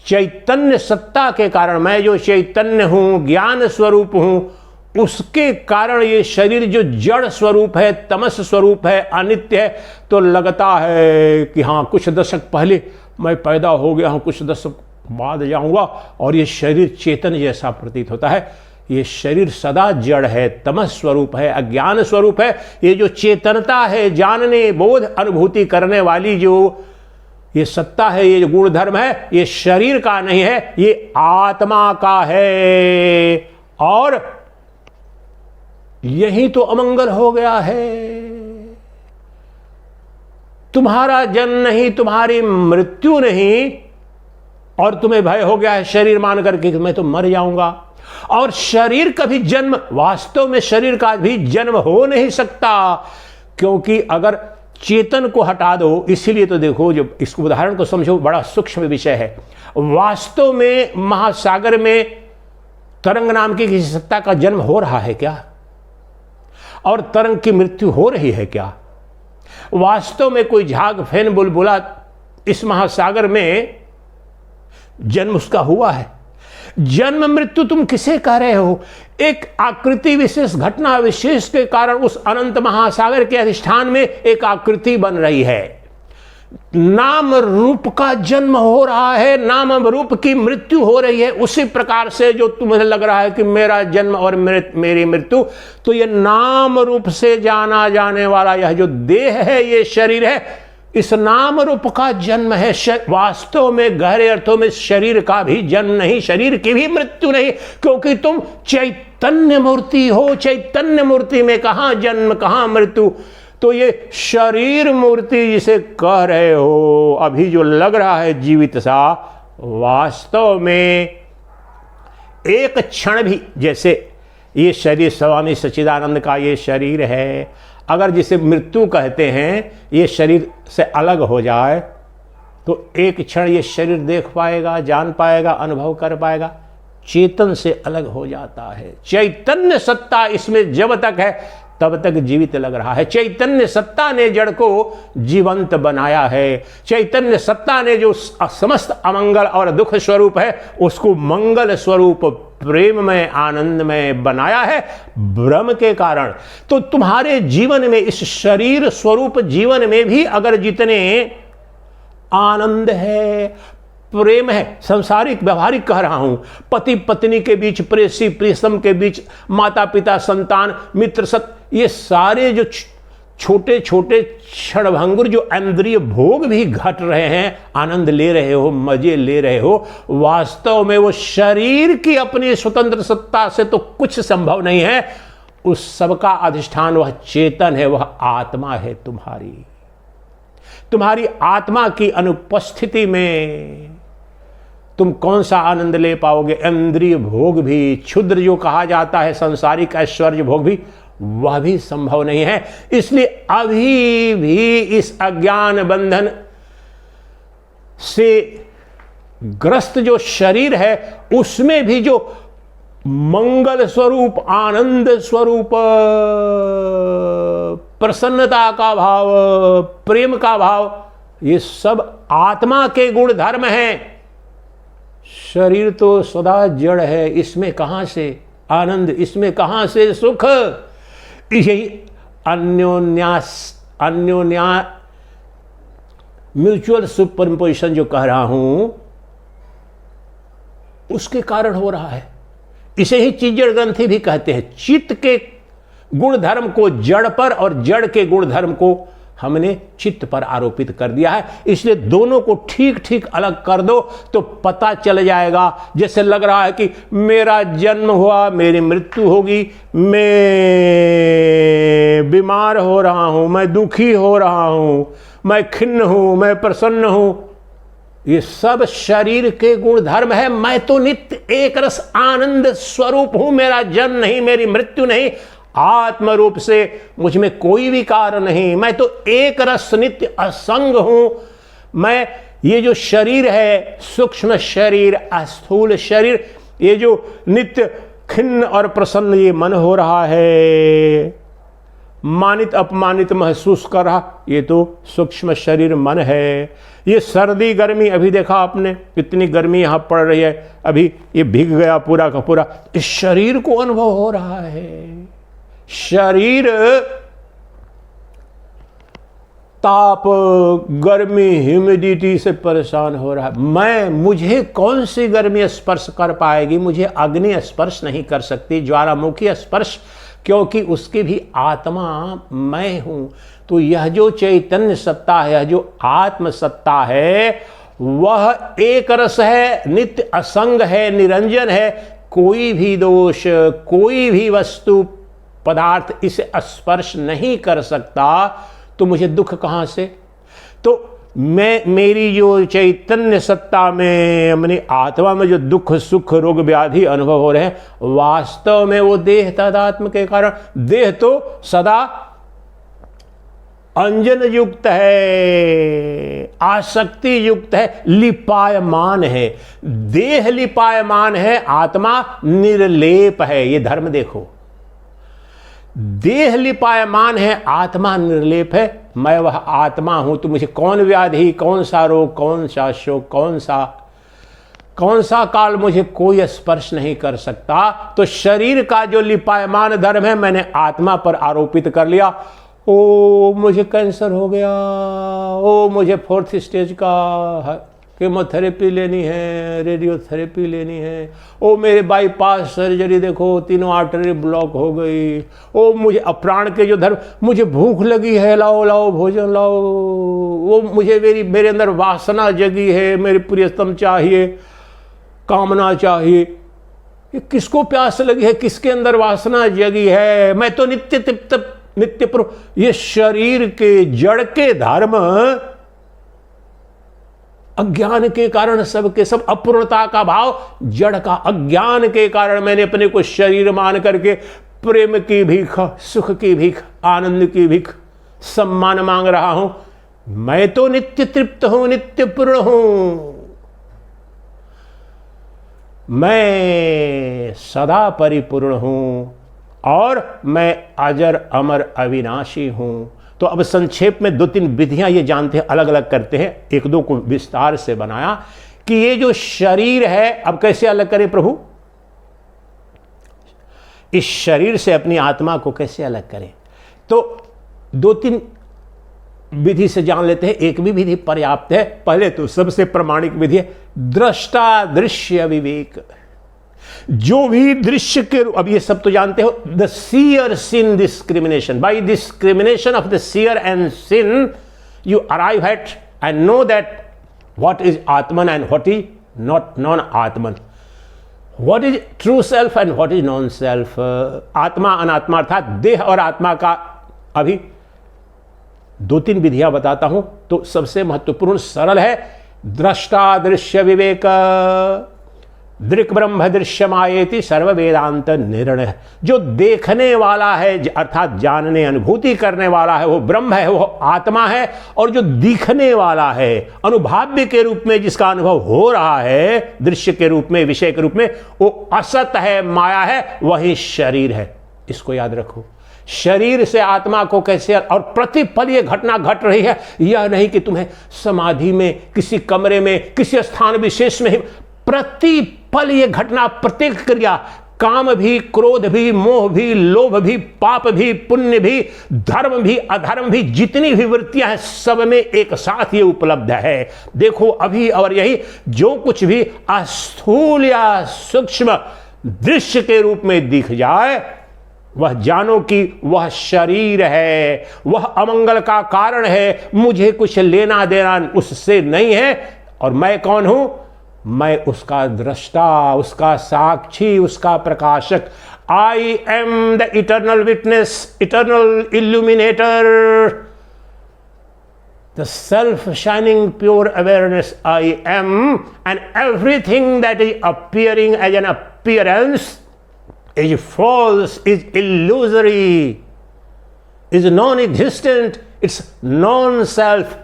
चैतन्य सत्ता के कारण, मैं जो चैतन्य हूं, ज्ञान स्वरूप हूं, उसके कारण ये शरीर जो जड़ स्वरूप है, तमस स्वरूप है, अनित्य है, तो लगता है कि हाँ कुछ दशक पहले मैं पैदा हो गया हूं, कुछ दशक बाद जाऊंगा, और ये शरीर चेतन जैसा प्रतीत होता है। ये शरीर सदा जड़ है, तमस स्वरूप है, अज्ञान स्वरूप है। ये जो चेतनता है, जानने, बोध, अनुभूति करने वाली जो ये सत्ता है, ये जो गुण धर्म है, ये शरीर का नहीं है, ये आत्मा का है। और यही तो अमंगल हो गया है। तुम्हारा जन्म नहीं, तुम्हारी मृत्यु नहीं, और तुम्हें भय हो गया है शरीर मान करके कि मैं तो मर जाऊंगा। और शरीर का भी जन्म, वास्तव में शरीर का भी जन्म हो नहीं सकता, क्योंकि अगर चेतन को हटा दो, इसीलिए तो देखो, जो इस उदाहरण को समझो, बड़ा सूक्ष्म विषय है। वास्तव में महासागर में तरंग नाम की किसी सत्ता का जन्म हो रहा है क्या? और तरंग की मृत्यु हो रही है क्या? वास्तव में कोई झाग, फेन, बुलबुला इस महासागर में जन्म उसका हुआ है? जन्म मृत्यु तुम किसे कह रहे हो? एक आकृति विशेष, घटना विशेष के कारण उस अनंत महासागर के अधिष्ठान में एक आकृति बन रही है। नाम रूप का जन्म हो रहा है, नाम रूप की मृत्यु हो रही है। उसी प्रकार से जो तुम्हें लग रहा है कि मेरा जन्म और मेरी मृत्यु, तो ये नाम रूप से जाना जाने वाला यह जो देह है, ये शरीर है, इस नाम रूप का जन्म है। वास्तव में गहरे अर्थों में शरीर का भी जन्म नहीं, शरीर की भी मृत्यु नहीं, क्योंकि तुम चैतन्य मूर्ति हो। चैतन्य मूर्ति में कहां जन्म, कहां मृत्यु? तो ये शरीर मूर्ति जिसे कह रहे हो, अभी जो लग रहा है जीवित सा, वास्तव में एक क्षण भी, जैसे ये शरीर स्वामी सच्चिदानंद का ये शरीर है, अगर जिसे मृत्यु कहते हैं, ये शरीर से अलग हो जाए तो एक क्षण ये शरीर देख पाएगा, जान पाएगा, अनुभव कर पाएगा। चेतन से अलग हो जाता है। चैतन्य सत्ता इसमें जब तक है तब तक जीवित लग रहा है। चैतन्य सत्ता ने जड़ को जीवंत बनाया है। चैतन्य सत्ता ने जो समस्त अमंगल और दुख स्वरूप है उसको मंगल स्वरूप, प्रेम में, आनंद में बनाया है ब्रह्म के कारण। तो तुम्हारे जीवन में, इस शरीर स्वरूप जीवन में भी अगर जितने आनंद है, प्रेम है, सांसारिक व्यवहारिक कह रहा हूं, पति पत्नी के बीच, प्रेसी प्रेषम के बीच, माता पिता संतान मित्र सत, ये सारे जो छोटे छोटे क्षणभंगुर जो इंद्रिय भोग भी घट रहे हैं, आनंद ले रहे हो, मजे ले रहे हो, वास्तव में वो शरीर की अपनी स्वतंत्र सत्ता से तो कुछ संभव नहीं है। उस सबका अधिष्ठान वह चेतन है, वह आत्मा है। तुम्हारी आत्मा की अनुपस्थिति में तुम कौन सा आनंद ले पाओगे? इंद्रिय भोग भी, क्षुद्र जो कहा जाता है सांसारिक ऐश्वर्य भोग भी, वह भी संभव नहीं है। इसलिए अभी भी इस अज्ञान बंधन से ग्रस्त जो शरीर है, उसमें भी जो मंगल स्वरूप, आनंद स्वरूप, प्रसन्नता का भाव, प्रेम का भाव, ये सब आत्मा के गुण धर्म हैं। शरीर तो सदा जड़ है, इसमें कहां से आनंद, इसमें कहां से सुख? यही अन्योन्या म्यूचुअल सुपरइम्पोजिशन जो कह रहा हूं, उसके कारण हो रहा है। इसे ही चीजड़ ग्रंथि भी कहते हैं। चित्त के गुण धर्म को जड़ पर और जड़ के गुण धर्म को हमने चित्त पर आरोपित कर दिया है। इसलिए दोनों को ठीक ठीक अलग कर दो तो पता चल जाएगा। जैसे लग रहा है कि मेरा जन्म हुआ, मेरी मृत्यु होगी, मैं बीमार हो रहा हूं, मैं दुखी हो रहा हूं, मैं खिन्न हूं, मैं प्रसन्न हूं, ये सब शरीर के गुण धर्म है। मैं तो नित्य एक रस आनंद स्वरूप हूं, मेरा जन्म नहीं, मेरी मृत्यु नहीं, आत्म रूप से मुझ में कोई विकार नहीं, मैं तो एक रस नित्य असंग हूं। मैं ये जो शरीर है, सूक्ष्म शरीर, स्थूल शरीर, ये जो नित्य खिन्न और प्रसन्न ये मन हो रहा है, मानित अपमानित महसूस कर रहा, ये तो सूक्ष्म शरीर मन है। ये सर्दी गर्मी, अभी देखा आपने कितनी गर्मी यहां पड़ रही है, अभी ये भीग गया पूरा का पूरा, इस शरीर को अनुभव हो रहा है। शरीर ताप, गर्मी, ह्यूमिडिटी से परेशान हो रहा है। मुझे कौन सी गर्मी स्पर्श कर पाएगी? मुझे अग्नि स्पर्श नहीं कर सकती, ज्वालामुखी स्पर्श, क्योंकि उसकी भी आत्मा मैं हूं। तो यह जो चैतन्य सत्ता है, यह जो आत्म सत्ता है, वह एक रस है, नित्य असंग है, निरंजन है। कोई भी दोष, कोई भी वस्तु पदार्थ इसे स्पर्श नहीं कर सकता। तो मुझे दुख कहां से? तो मेरी जो चैतन्य सत्ता में, अपनी आत्मा में जो दुख सुख रोग व्याधि अनुभव हो रहे हैं, वास्तव में वो देह तदात्म के कारण, देह तो सदा अंजन युक्त है, आसक्ति युक्त है, लिपायमान है। देह लिपायमान है, आत्मा निर्लेप है। ये धर्म देखो, देह लिपायमान है, आत्मा निर्लेप है। मैं वह आत्मा हूं, तो मुझे कौन व्याधि, कौन सा रोग, कौन सा शोक, कौन सा काल मुझे कोई स्पर्श नहीं कर सकता। तो शरीर का जो लिपायमान धर्म है, मैंने आत्मा पर आरोपित कर लिया। ओ मुझे कैंसर हो गया, ओ मुझे 4th स्टेज का कीमोथेरेपी लेनी है, रेडियोथेरेपी लेनी है, ओ मेरे बाईपास सर्जरी देखो, 3 आर्टरी ब्लॉक हो गई, ओ मुझे अप्राण के जो धर्म, मुझे भूख लगी है, लाओ लाओ भोजन लाओ, वो मुझे मेरे अंदर वासना जगी है, मेरी प्रियतम चाहिए, कामना चाहिए। ये किसको प्यास लगी है, किसके अंदर वासना जगी है? मैं तो नित्य तृप्त, नित्य प्रभु। ये शरीर के जड़ के धर्म अज्ञान के कारण सबके सब, अपूर्णता का भाव जड़ का, अज्ञान के कारण मैंने अपने को शरीर मान करके प्रेम की भीख, सुख की भीख, आनंद की भीख, सम्मान मांग रहा हूं। मैं तो नित्य तृप्त हूं, नित्य पूर्ण हूं। मैं सदा परिपूर्ण हूं और मैं अजर अमर अविनाशी हूं। तो अब संक्षेप में 2-3 विधियां ये जानते हैं, अलग अलग करते हैं, 1-2 को विस्तार से बनाया कि ये जो शरीर है, अब कैसे अलग करें प्रभु? इस शरीर से अपनी आत्मा को कैसे अलग करें? तो 2-3 विधि से जान लेते हैं। एक भी विधि पर्याप्त है। पहले तो सबसे प्रमाणिक विधि है दृष्टा दृश्य विवेक। जो भी दृश्य के, अब ये सब तो जानते हो, the seer seen discrimination, by discrimination of the seer and seen you arrive at and know that what is atman and what is not non atman, what is true self and what is non self. आत्मा अनात्मा अर्थात देह और आत्मा का अभी 2-3 विधियां बताता हूं। तो सबसे महत्वपूर्ण सरल है दृष्टा दृश्य विवेक। दृक् ब्रह्म दृश्यमायेति सर्व वेदांत निर्णय। जो देखने वाला है अर्थात जानने अनुभूति करने वाला है वो ब्रह्म है, वो आत्मा है। और जो दिखने वाला है अनुभाव्य के रूप में जिसका अनुभव हो रहा है दृश्य के रूप में, विषय के रूप में, वो असत है, माया है, वही शरीर है। इसको याद रखो। शरीर से आत्मा को कैसे, और प्रतिपल ये घटना घट रही है। यह नहीं कि तुम्हें समाधि में किसी कमरे में किसी स्थान विशेष में ही, प्रतिपल ये घटना, प्रत्येक क्रिया, काम भी, क्रोध भी, मोह भी, लोभ भी, पाप भी, पुण्य भी, धर्म भी, अधर्म भी, जितनी भी वृत्तियां हैं सब में एक साथ ये उपलब्ध है। देखो अभी, और यही जो कुछ भी अस्थूल या सूक्ष्म दृश्य के रूप में दिख जाए वह जानो कि वह शरीर है, वह अमंगल का कारण है, मुझे कुछ लेना देना उससे नहीं है। और मैं कौन हूं? मैं उसका दृष्टा, उसका साक्षी, उसका प्रकाशक। I am the eternal witness, eternal illuminator, the self shining pure awareness I am, and everything that is appearing as an appearance is false, is illusory, is non-existent, it's non-self.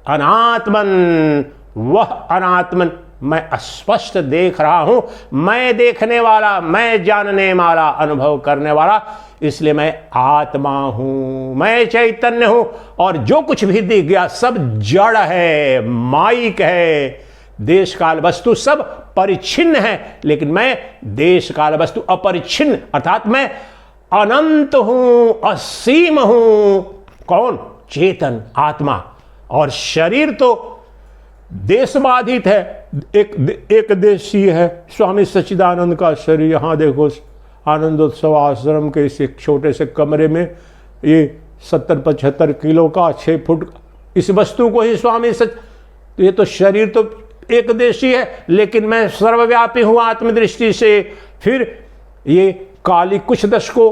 अनात्मन, वह अनात्मन मैं स्पष्ट देख रहा हूं। मैं देखने वाला, मैं जानने वाला, अनुभव करने वाला, इसलिए मैं आत्मा हूं, मैं चैतन्य हूं। और जो कुछ भी दिख गया सब जड़ है, माइक है। देश काल वस्तु सब परिच्छिन्न है, लेकिन मैं देश काल वस्तु अपरिच्छिन्न, अर्थात मैं अनंत हूं, असीम हूं। कौन? चेतन आत्मा। और शरीर तो देशबाधित है, एक देशी है। स्वामी सच्चिदानंद का शरीर, यहां देखो आनंदोत्सव आश्रम के इस एक छोटे से कमरे में, ये 70-75 किलो का 6 फुट, इस वस्तु को ही स्वामी ये तो शरीर तो एक देशी है, लेकिन मैं सर्वव्यापी हूं आत्मदृष्टि से। फिर ये काली कुछ दशकों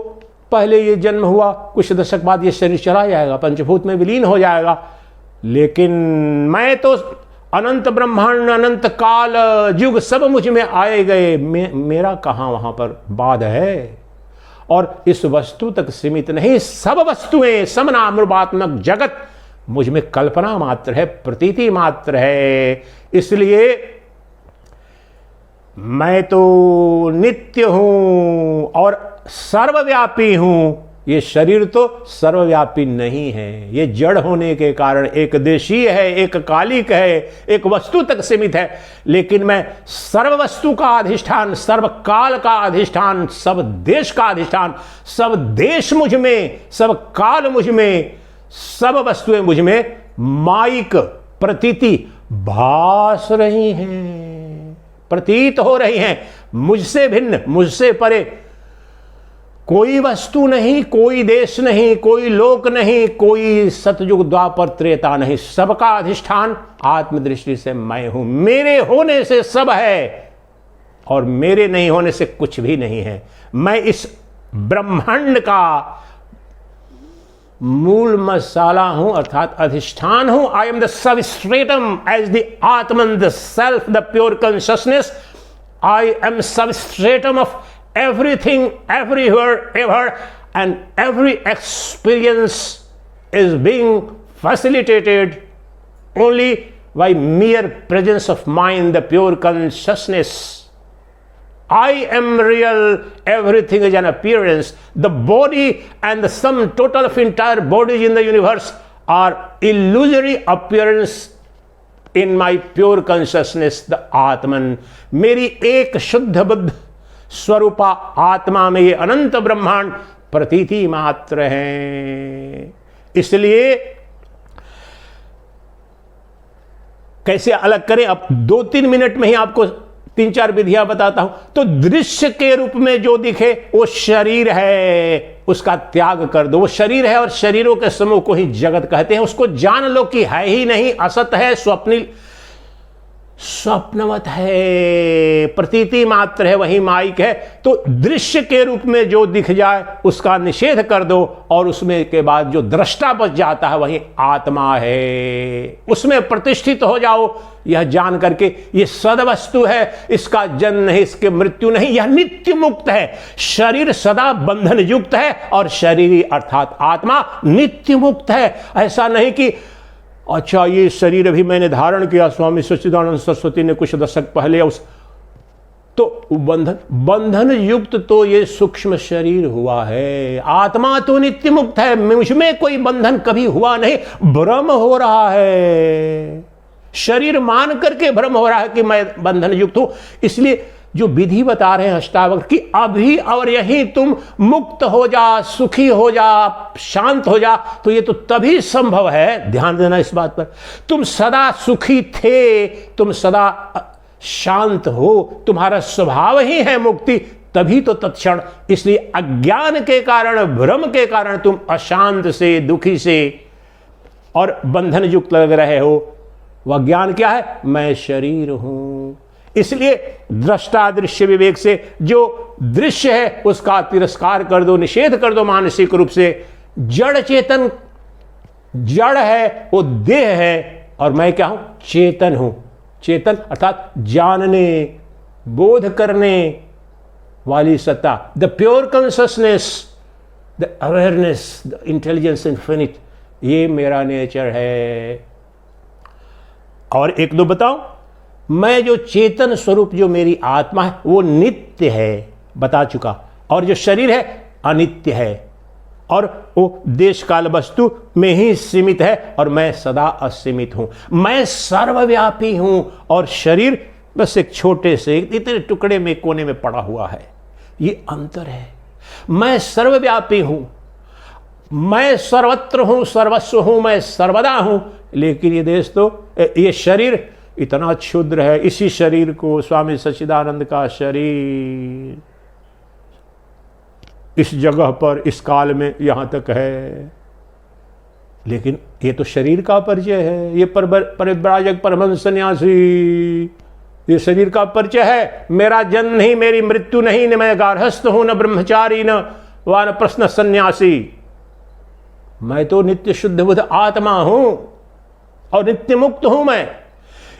पहले ये जन्म हुआ, कुछ दशक बाद ये शरीर चला जाएगा, पंचभूत में विलीन हो जाएगा। लेकिन मैं तो अनंत ब्रह्मांड, अनंत काल, युग सब मुझ में आए गए। मेरा कहां वहां पर बाध है। और इस वस्तु तक सीमित नहीं, सब वस्तुएं, समनामरूपात्मक जगत मुझ में कल्पना मात्र है, प्रतीति मात्र है। इसलिए मैं तो नित्य हूं और सर्वव्यापी हूं। ये शरीर तो सर्वव्यापी नहीं है, ये जड़ होने के कारण एक देशीय है, एक कालिक है, एक वस्तु तक सीमित है। लेकिन मैं सर्व वस्तु का अधिष्ठान, सर्व काल का अधिष्ठान, सब देश का अधिष्ठान, सब देश मुझ में, सब काल मुझ में, सब वस्तुएं मुझ में माइक प्रतीति भास रही हैं, प्रतीत हो रही हैं। मुझसे भिन्न, मुझसे परे कोई वस्तु नहीं, कोई देश नहीं, कोई लोक नहीं, कोई सतयुग द्वापर त्रेता नहीं। सबका अधिष्ठान आत्मदृष्टि से मैं हूं। मेरे होने से सब है और मेरे नहीं होने से कुछ भी नहीं है। मैं इस ब्रह्मांड का मूल मसाला हूं, अर्थात अधिष्ठान हूं। I am the substratum as the atman, the self, the pure consciousness. I am substratum of everything, everywhere, ever, and every experience is being facilitated only by mere presence of mind, the pure consciousness. I am real, everything is an appearance. The body and the sum total of entire bodies in the universe are illusory appearance in my pure consciousness, the Atman. मेरी एक शुद्ध बुद्ध स्वरूपा आत्मा में ये अनंत ब्रह्मांड प्रतीति मात्र है। इसलिए कैसे अलग करें, अब 2-3 मिनट में ही आपको 3-4 विधियां बताता हूं। तो दृश्य के रूप में जो दिखे वो शरीर है, उसका त्याग कर दो। वो शरीर है और शरीरों के समूह को ही जगत कहते हैं। उसको जान लो कि है ही नहीं, असत है, स्वप्नवत है, प्रतीति मात्र है, वही माइक है। तो दृश्य के रूप में जो दिख जाए उसका निषेध कर दो, और उसमें के बाद जो दृष्टा बच जाता है वही आत्मा है, उसमें प्रतिष्ठित हो जाओ। यह जान करके ये सदवस्तु है, इसका जन्म नहीं, इसके मृत्यु नहीं, यह नित्य मुक्त है। शरीर सदा बंधन युक्त है और शरीर अर्थात आत्मा नित्य मुक्त है। ऐसा नहीं कि अच्छा ये शरीर अभी मैंने धारण किया, स्वामी सच्चिदानंद सरस्वती ने कुछ दशक पहले, उस तो बंधन युक्त तो ये सूक्ष्म शरीर हुआ है। आत्मा तो नित्य मुक्त है, मुझमें कोई बंधन कभी हुआ नहीं, भ्रम हो रहा है, शरीर मान करके भ्रम हो रहा है कि मैं बंधन युक्त हूं। इसलिए जो विधि बता रहे हैं अष्टावक्र की, अभी और यहीं तुम मुक्त हो जा, सुखी हो जा, शांत हो जा, तो ये तो तभी संभव है। ध्यान देना इस बात पर। तुम सदा सुखी थे, तुम सदा शांत हो, तुम्हारा स्वभाव ही है मुक्ति, तभी तो तत्क्षण। इसलिए अज्ञान के कारण, भ्रम के कारण तुम अशांत से, दुखी से और बंधन युक्त लग रहे हो। वह ज्ञान क्या है? मैं शरीर हूं। इसलिए दृष्टा दृश्य विवेक से जो दृश्य है उसका तिरस्कार कर दो, निषेध कर दो मानसिक रूप से। जड़ चेतन, जड़ है वो देह है, और मैं क्या हूं? चेतन हूं। चेतन अर्थात जानने, बोध करने वाली सत्ता, the pure consciousness, the awareness, the intelligence infinite, ये मेरा नेचर है। और एक दो बताओ, मैं जो चेतन स्वरूप, जो मेरी आत्मा है वो नित्य है, बता चुका, और जो शरीर है अनित्य है, और वो देश काल वस्तु में ही सीमित है, और मैं सदा असीमित हूं। मैं सर्वव्यापी हूं और शरीर बस एक छोटे से इतने टुकड़े में, कोने में पड़ा हुआ है। ये अंतर है। मैं सर्वव्यापी हूं, मैं सर्वत्र हूं, सर्वस्व हूं, मैं सर्वदा हूं। लेकिन ये देश तो, ये शरीर इतना क्षुद्र है। इसी शरीर को स्वामी सच्चिदानंद का शरीर इस जगह पर, इस काल में यहां तक है। लेकिन ये तो शरीर का परिचय है। ये परिव्राजक परमहंस सन्यासी, ये शरीर का परिचय है। मेरा जन्म नहीं, मेरी मृत्यु नहीं, न मैं गार्हस्थ हूं, न ब्रह्मचारी, न वानप्रस्थ सन्यासी। मैं तो नित्य शुद्ध बुद्ध आत्मा हूं और नित्य मुक्त हूं मैं।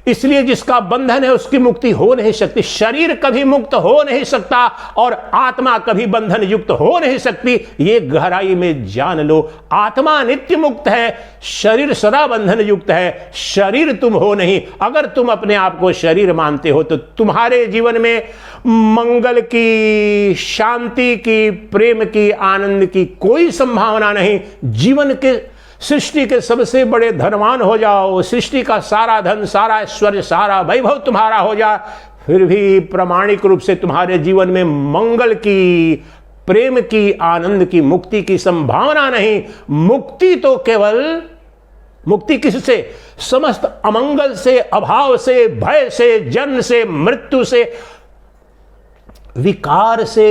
इसलिए जिसका बंधन है उसकी मुक्ति हो नहीं सकती। शरीर कभी मुक्त हो नहीं सकता और आत्मा कभी बंधन युक्त हो नहीं सकती। ये गहराई में जान लो। आत्मा नित्य मुक्त है, शरीर सदा बंधन युक्त है। शरीर तुम हो नहीं। अगर तुम अपने आप को शरीर मानते हो तो तुम्हारे जीवन में मंगल की, शांति की, प्रेम की, आनंद की कोई संभावना नहीं। जीवन के, सृष्टि के सबसे बड़े धनवान हो जाओ, सृष्टि का सारा धन, सारा ऐश्वर्य, सारा वैभव तुम्हारा हो जाए, फिर भी प्रामाणिक रूप से तुम्हारे जीवन में मंगल की, प्रेम की, आनंद की, मुक्ति की संभावना नहीं। मुक्ति तो केवल, मुक्ति किससे? समस्त अमंगल से, अभाव से, भय से, जन्म से, मृत्यु से, विकार से,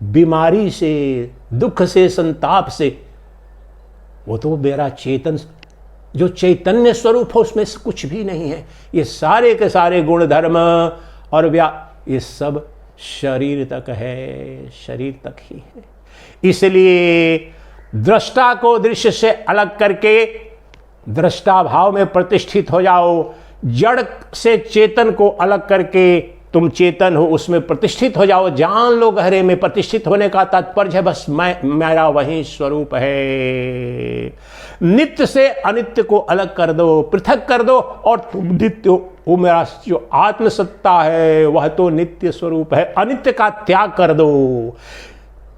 बीमारी से, दुख से, संताप से। वो तो मेरा चेतन, जो चैतन्य स्वरूप हो उसमें से कुछ भी नहीं है। ये सारे के सारे गुण धर्म और ये सब शरीर तक है, शरीर तक ही है। इसलिए दृष्टा को दृश्य से अलग करके दृष्टा भाव में प्रतिष्ठित हो जाओ। जड़ से चेतन को अलग करके तुम चेतन हो, उसमें प्रतिष्ठित हो जाओ। जान लो गहरे में। प्रतिष्ठित होने का तात्पर्य है बस मेरा वही स्वरूप है। नित्य से अनित्य को अलग कर दो, पृथक कर दो, और तुम नित्य हो। वो मेरा जो आत्मसत्ता है वह तो नित्य स्वरूप है। अनित्य का त्याग कर दो।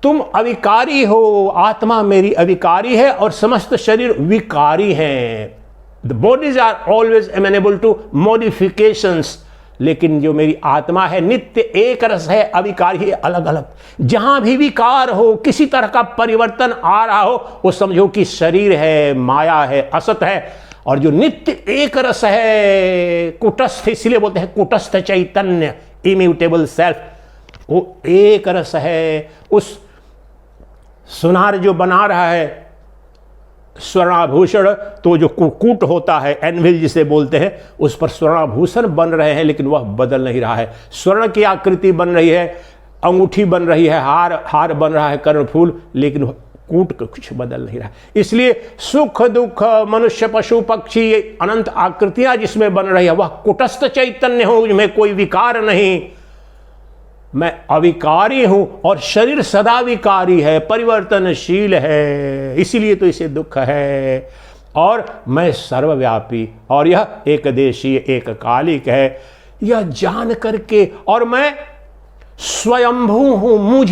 तुम अविकारी हो, आत्मा मेरी अविकारी है और समस्त शरीर विकारी है। The bodies are always amenable to modifications, लेकिन जो मेरी आत्मा है नित्य एक रस है, अविकारी है, अलग अलग। जहां भी विकार हो, किसी तरह का परिवर्तन आ रहा हो, वो समझो कि शरीर है, माया है, असत है। और जो नित्य एक रस है, कुटस्थ, इसलिए बोलते हैं कुटस्थ चैतन्य, इम्यूटेबल सेल्फ, वो एक रस है। उस सुनार जो बना रहा है स्वर्णाभूषण, तो जो कूट होता है, एनविल जिसे बोलते हैं, उस पर स्वर्णाभूषण बन रहे हैं, लेकिन वह बदल नहीं रहा है। स्वर्ण की आकृति बन रही है, अंगूठी बन रही है, हार बन रहा है, कर्णफूल, लेकिन कूट कुछ बदल नहीं रहा। इसलिए सुख दुख, मनुष्य पशु पक्षी, ये अनंत आकृतियां जिसमें बन रही है, वह कुटस्थ चैतन्य हूं, जिसमें कोई विकार नहीं, मैं अविकारी हूं। और शरीर सदा विकारी है, परिवर्तनशील है, इसीलिए तो इसे दुख है। और मैं सर्वव्यापी और यह एक देशीय एक कालिक है, यह जान करके, और मैं स्वयंभू हूं,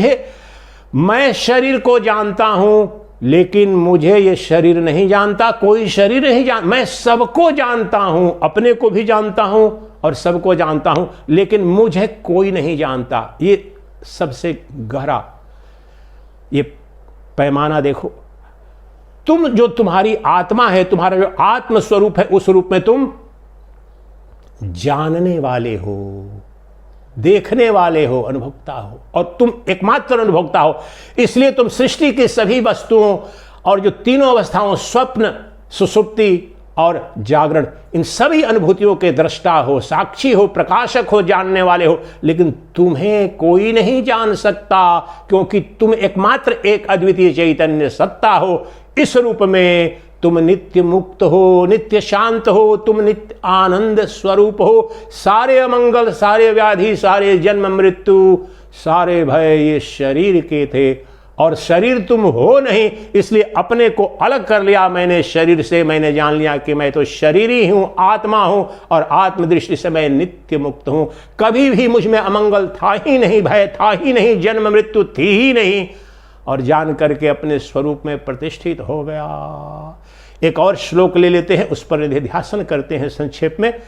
मैं शरीर को जानता हूं, लेकिन मुझे ये शरीर नहीं जानता, कोई शरीर नहीं जानता। मैं सबको जानता हूं, अपने को भी जानता हूं और सबको जानता हूं, लेकिन मुझे कोई नहीं जानता। ये सबसे गहरा ये पैमाना देखो। तुम जो तुम्हारी आत्मा है, तुम्हारा जो आत्म स्वरूप है, उस रूप में तुम जानने वाले हो, देखने वाले हो, अनुभोक्ता हो, और तुम एकमात्र अनुभोक्ता हो। इसलिए तुम सृष्टि की सभी वस्तुओं और जो तीनों अवस्थाओं, स्वप्न, सुषुप्ति और जागरण, इन सभी अनुभूतियों के दृष्टा हो, साक्षी हो, प्रकाशक हो, जानने वाले हो। लेकिन तुम्हें कोई नहीं जान सकता, क्योंकि तुम एकमात्र एक अद्वितीय चैतन्य सत्ता हो। इस रूप में तुम नित्य मुक्त हो, नित्य शांत हो, तुम नित्य आनंद स्वरूप हो। सारे अमंगल, सारे व्याधि, सारे जन्म मृत्यु, सारे भय ये शरीर के थे, और शरीर तुम हो नहीं, इसलिए अपने को अलग कर लिया मैंने शरीर से। मैंने जान लिया कि मैं तो शरीरी हूं, आत्मा हूं, और आत्मदृष्टि से मैं नित्य मुक्त हूं। कभी भी मुझ में अमंगल था ही नहीं, भय था ही नहीं, जन्म मृत्यु थी ही नहीं, और जान करके अपने स्वरूप में प्रतिष्ठित हो गया। एक और श्लोक ले लेते हैं, उस पर निधिध्यासन करते हैं संक्षेप में।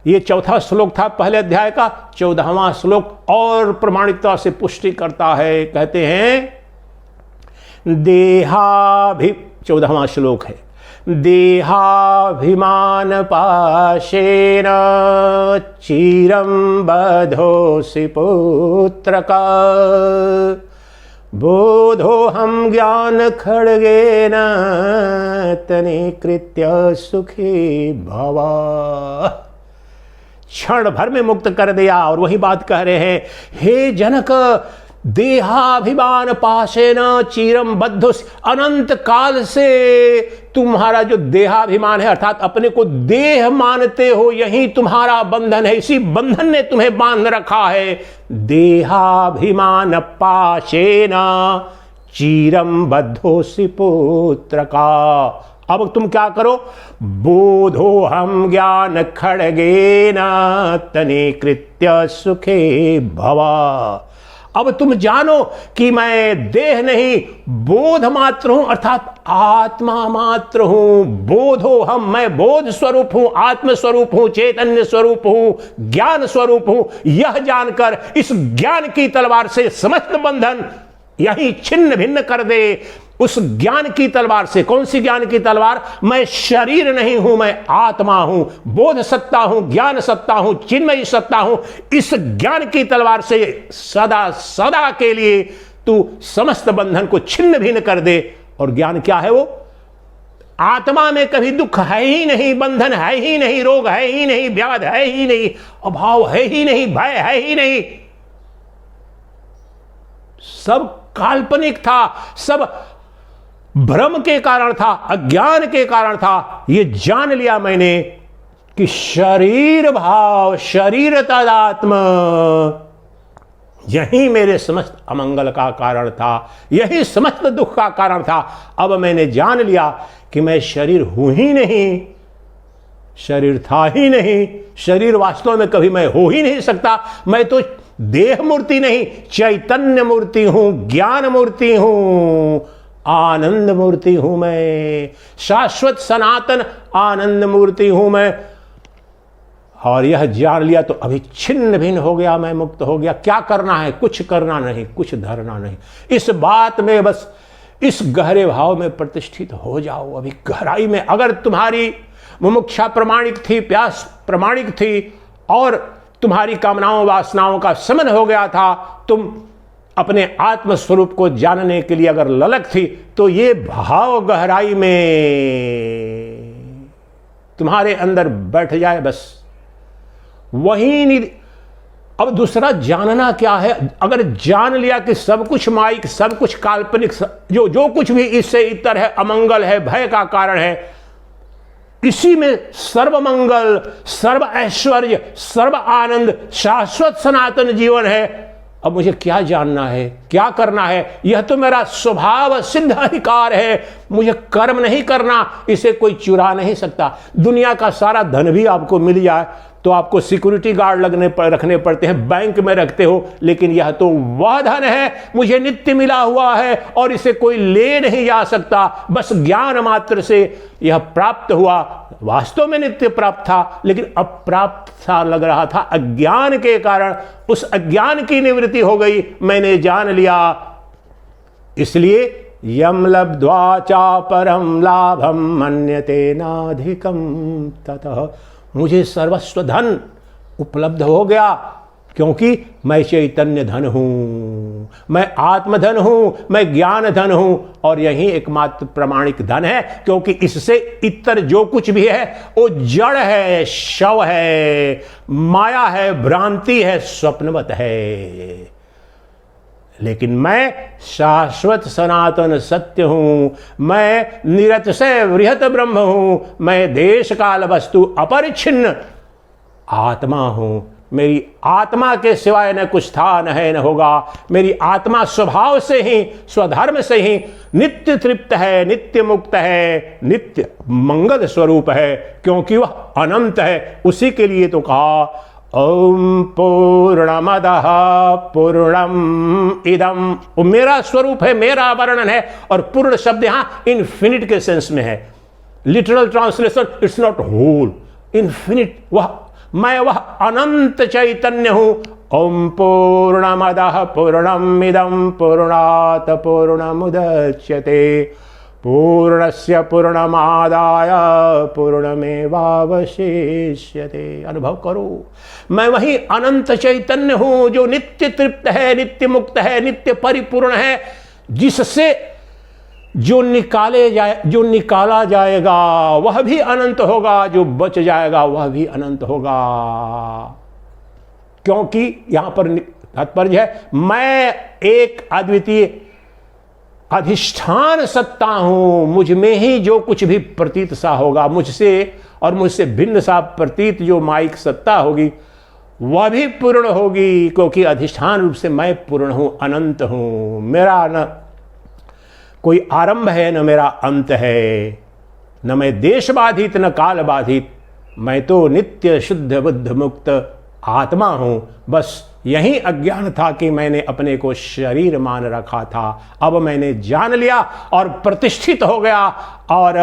ये चौथा श्लोक था पहले अध्याय का। 14वां श्लोक और प्रमाणिकता से पुष्टि करता है। कहते हैं 14वां श्लोक है, देहाभिमान पाशेन चिरं बधोऽसि पुत्रका, बोधोऽहं ज्ञान खड्गेन तनिकृत्य सुखी भव। क्षण भर में मुक्त कर दिया। और वही बात कह रहे हैं, हे जनक, देहाभिमान पाशेन चिरं बद्धोऽसि, अनंत काल से तुम्हारा जो देहाभिमान है, अर्थात अपने को देह मानते हो, यही तुम्हारा बंधन है, इसी बंधन ने तुम्हें बांध रखा है। देहाभिमान पाशेन चिरं बद्धोऽसि पुत्रका। अब तुम क्या करो, बोधोऽहं ज्ञान खड्गेन तनिकृत्य सुखे भव। अब तुम जानो कि मैं देह नहीं, बोध मात्र हूं, अर्थात आत्मा मात्र हूं। बोधो हम, मैं बोध स्वरूप हूं, आत्म स्वरूप हूं, चैतन्य स्वरूप हूं, ज्ञान स्वरूप हूं। यह जानकर इस ज्ञान की तलवार से समस्त बंधन यही छिन्न भिन्न कर दे। उस ज्ञान की तलवार से, कौन सी ज्ञान की तलवार? मैं शरीर नहीं हूं, मैं आत्मा हूं, बोध सत्ता हूं, ज्ञान सत्ता हूं, चिन्मयी सत्ता हूं। इस ज्ञान की तलवार से सदा सदा के लिए तू समस्त बंधन को छिन्न भिन्न कर दे। और ज्ञान क्या है? वो आत्मा में कभी दुख है ही नहीं, बंधन है ही नहीं, रोग है ही नहीं, व्याध है ही नहीं, अभाव है ही नहीं, भय है ही नहीं। सब काल्पनिक था, सब भ्रम के कारण था, अज्ञान के कारण था। ये जान लिया मैंने कि शरीर भाव, शरीर तदात्म, यही मेरे समस्त अमंगल का कारण था, यही समस्त दुख का कारण था। अब मैंने जान लिया कि मैं शरीर हूं ही नहीं, शरीर था ही नहीं, शरीर वास्तव में कभी मैं हो ही नहीं सकता। मैं तो देह मूर्ति नहीं, चैतन्य मूर्ति हूं, ज्ञान मूर्ति हूं, आनंद मूर्ति हूं मैं, शाश्वत सनातन आनंद मूर्ति हूं मैं। और यह जान लिया तो अभी छिन्न भिन्न हो गया, मैं मुक्त हो गया। क्या करना है? कुछ करना नहीं, कुछ धरना नहीं। इस बात में बस इस गहरे भाव में प्रतिष्ठित हो जाओ। अभी गहराई में अगर तुम्हारी मुमुक्षा प्रमाणिक थी, प्यास प्रमाणिक थी और तुम्हारी कामनाओं वासनाओं का शमन हो गया था, तुम अपने आत्म स्वरूप को जानने के लिए अगर ललक थी, तो ये भाव गहराई में तुम्हारे अंदर बैठ जाए, बस वही नहीं। अब दूसरा जानना क्या है? अगर जान लिया कि सब कुछ माइक, सब कुछ काल्पनिक, जो कुछ भी इससे इतर है, अमंगल है, भय का कारण है, इसी में सर्व मंगल, सर्व ऐश्वर्य, सर्व आनंद, शाश्वत सनातन जीवन है। अब मुझे क्या जानना है, क्या करना है? यह तो मेरा स्वभाव सिद्ध अधिकार है, मुझे कर्म नहीं करना, इसे कोई चुरा नहीं सकता। दुनिया का सारा धन भी आपको मिल जाए तो आपको सिक्योरिटी गार्ड रखने पड़ते हैं, बैंक में रखते हो, लेकिन यह तो वह धन है, मुझे नित्य मिला हुआ है और इसे कोई ले नहीं जा सकता। बस ज्ञान मात्र से यह प्राप्त हुआ, वास्तव में नित्य प्राप्त था, लेकिन अप्राप्त सा लग रहा था अज्ञान के कारण। उस अज्ञान की निवृत्ति हो गई, मैंने जान लिया। इसलिए यम लब्ध्वा चा परम लाभम मन्यते नाधिकम ततः, मुझे सर्वस्व धन उपलब्ध हो गया, क्योंकि मैं चैतन्य धन हूं, मैं आत्मधन हूं, मैं ज्ञान धन हूं, और यही एकमात्र प्रमाणिक धन है। क्योंकि इससे इतर जो कुछ भी है वो जड़ है, शव है, माया है, भ्रांति है, स्वप्नवत है। लेकिन मैं शाश्वत सनातन सत्य हूं, मैं निरत से वृहत ब्रह्म हूं, मैं देश काल वस्तु अपरिच्छिन्न आत्मा हूं। मेरी आत्मा के सिवाय न कुछ था, न है, न होगा। मेरी आत्मा स्वभाव से ही, स्वधर्म से ही नित्य तृप्त है, नित्य मुक्त है, नित्य मंगल स्वरूप है, क्योंकि वह अनंत है। उसी के लिए तो कहा ओम पूर्णमदः पूर्णम इदम, मेरा स्वरूप है, मेरा वर्णन है। और पूर्ण शब्द यहां इन्फिनिट के सेंस में है। Literal translation, it's not whole, infinite, मैं वह अनंत चैतन्य हूं। ओम पूर्णमदः पूर्णमिदं पूर्णात् पूर्णमुदच्यते पूर्णस्य पूर्णमादाय पूर्णमेवावशिष्यते। अनुभव करो, मैं वही अनंत चैतन्य हूं जो नित्य तृप्त है, नित्य मुक्त है, नित्य परिपूर्ण है, जिससे जो निकाला जाएगा वह भी अनंत होगा, जो बच जाएगा वह भी अनंत होगा। क्योंकि यहां पर तात्पर्य है, मैं एक अद्वितीय अधिष्ठान सत्ता हूं, मुझ में ही जो कुछ भी प्रतीत सा होगा, मुझसे और मुझसे भिन्न सा प्रतीत जो माइक सत्ता होगी वह भी पूर्ण होगी, क्योंकि अधिष्ठान रूप से मैं पूर्ण हूं, अनंत हूं। मेरा न कोई आरंभ है, न मेरा अंत है, न मैं देश बाधित न काल बाधित, मैं तो नित्य शुद्ध बुद्ध मुक्त आत्मा हूं। बस यही अज्ञान था कि मैंने अपने को शरीर मान रखा था। अब मैंने जान लिया और प्रतिष्ठित हो गया, और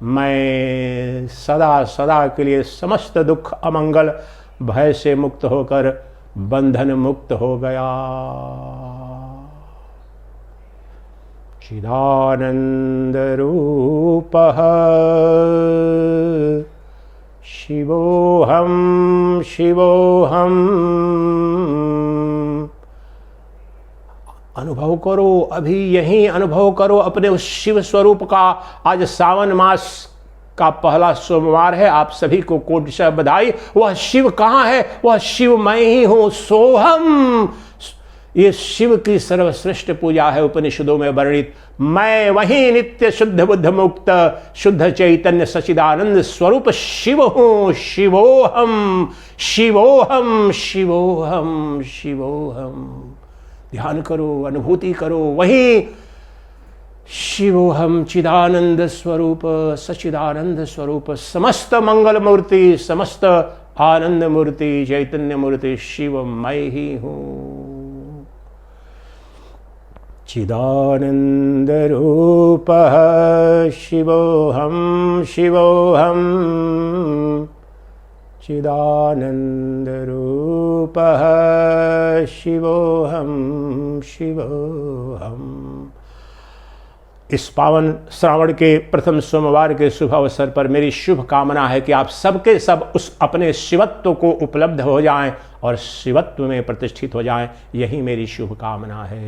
मैं सदा सदा के लिए समस्त दुख अमंगल भय से मुक्त होकर बंधन मुक्त हो गया। चिदानंद रूपः शिवोहम शिवोहम। अनुभव करो, अभी यही अनुभव करो अपने उस शिव स्वरूप का। आज सावन मास का पहला सोमवार है, आप सभी को कोटिशः बधाई। वह शिव कहाँ है? वह शिव मैं ही हूं, सोहम। ये शिव की सर्वश्रेष्ठ पूजा है उपनिषदों में वर्णित। मैं वही नित्य शुद्ध बुद्ध मुक्त शुद्ध चैतन्य सच्चिदानंद स्वरूप शिव हूं। शिवोहम शिवोहम शिवोहम शिवोहम। ध्यान करो, अनुभूति करो, वही शिवोहम चिदानंद स्वरूप सच्चिदानंद स्वरूप समस्त मंगल मूर्ति, समस्त आनंद मूर्ति, चैतन्य मूर्ति शिव मैं ही हूं। चिदानंद रूपः शिवोहम शिवोहम। चिदानंद रूपः शिवोहम शिवोहम। इस पावन श्रावण के प्रथम सोमवार के शुभ अवसर पर मेरी शुभ कामना है कि आप सबके सब उस अपने शिवत्व को उपलब्ध हो जाएं और शिवत्व में प्रतिष्ठित हो जाएं। यही मेरी शुभ कामना है।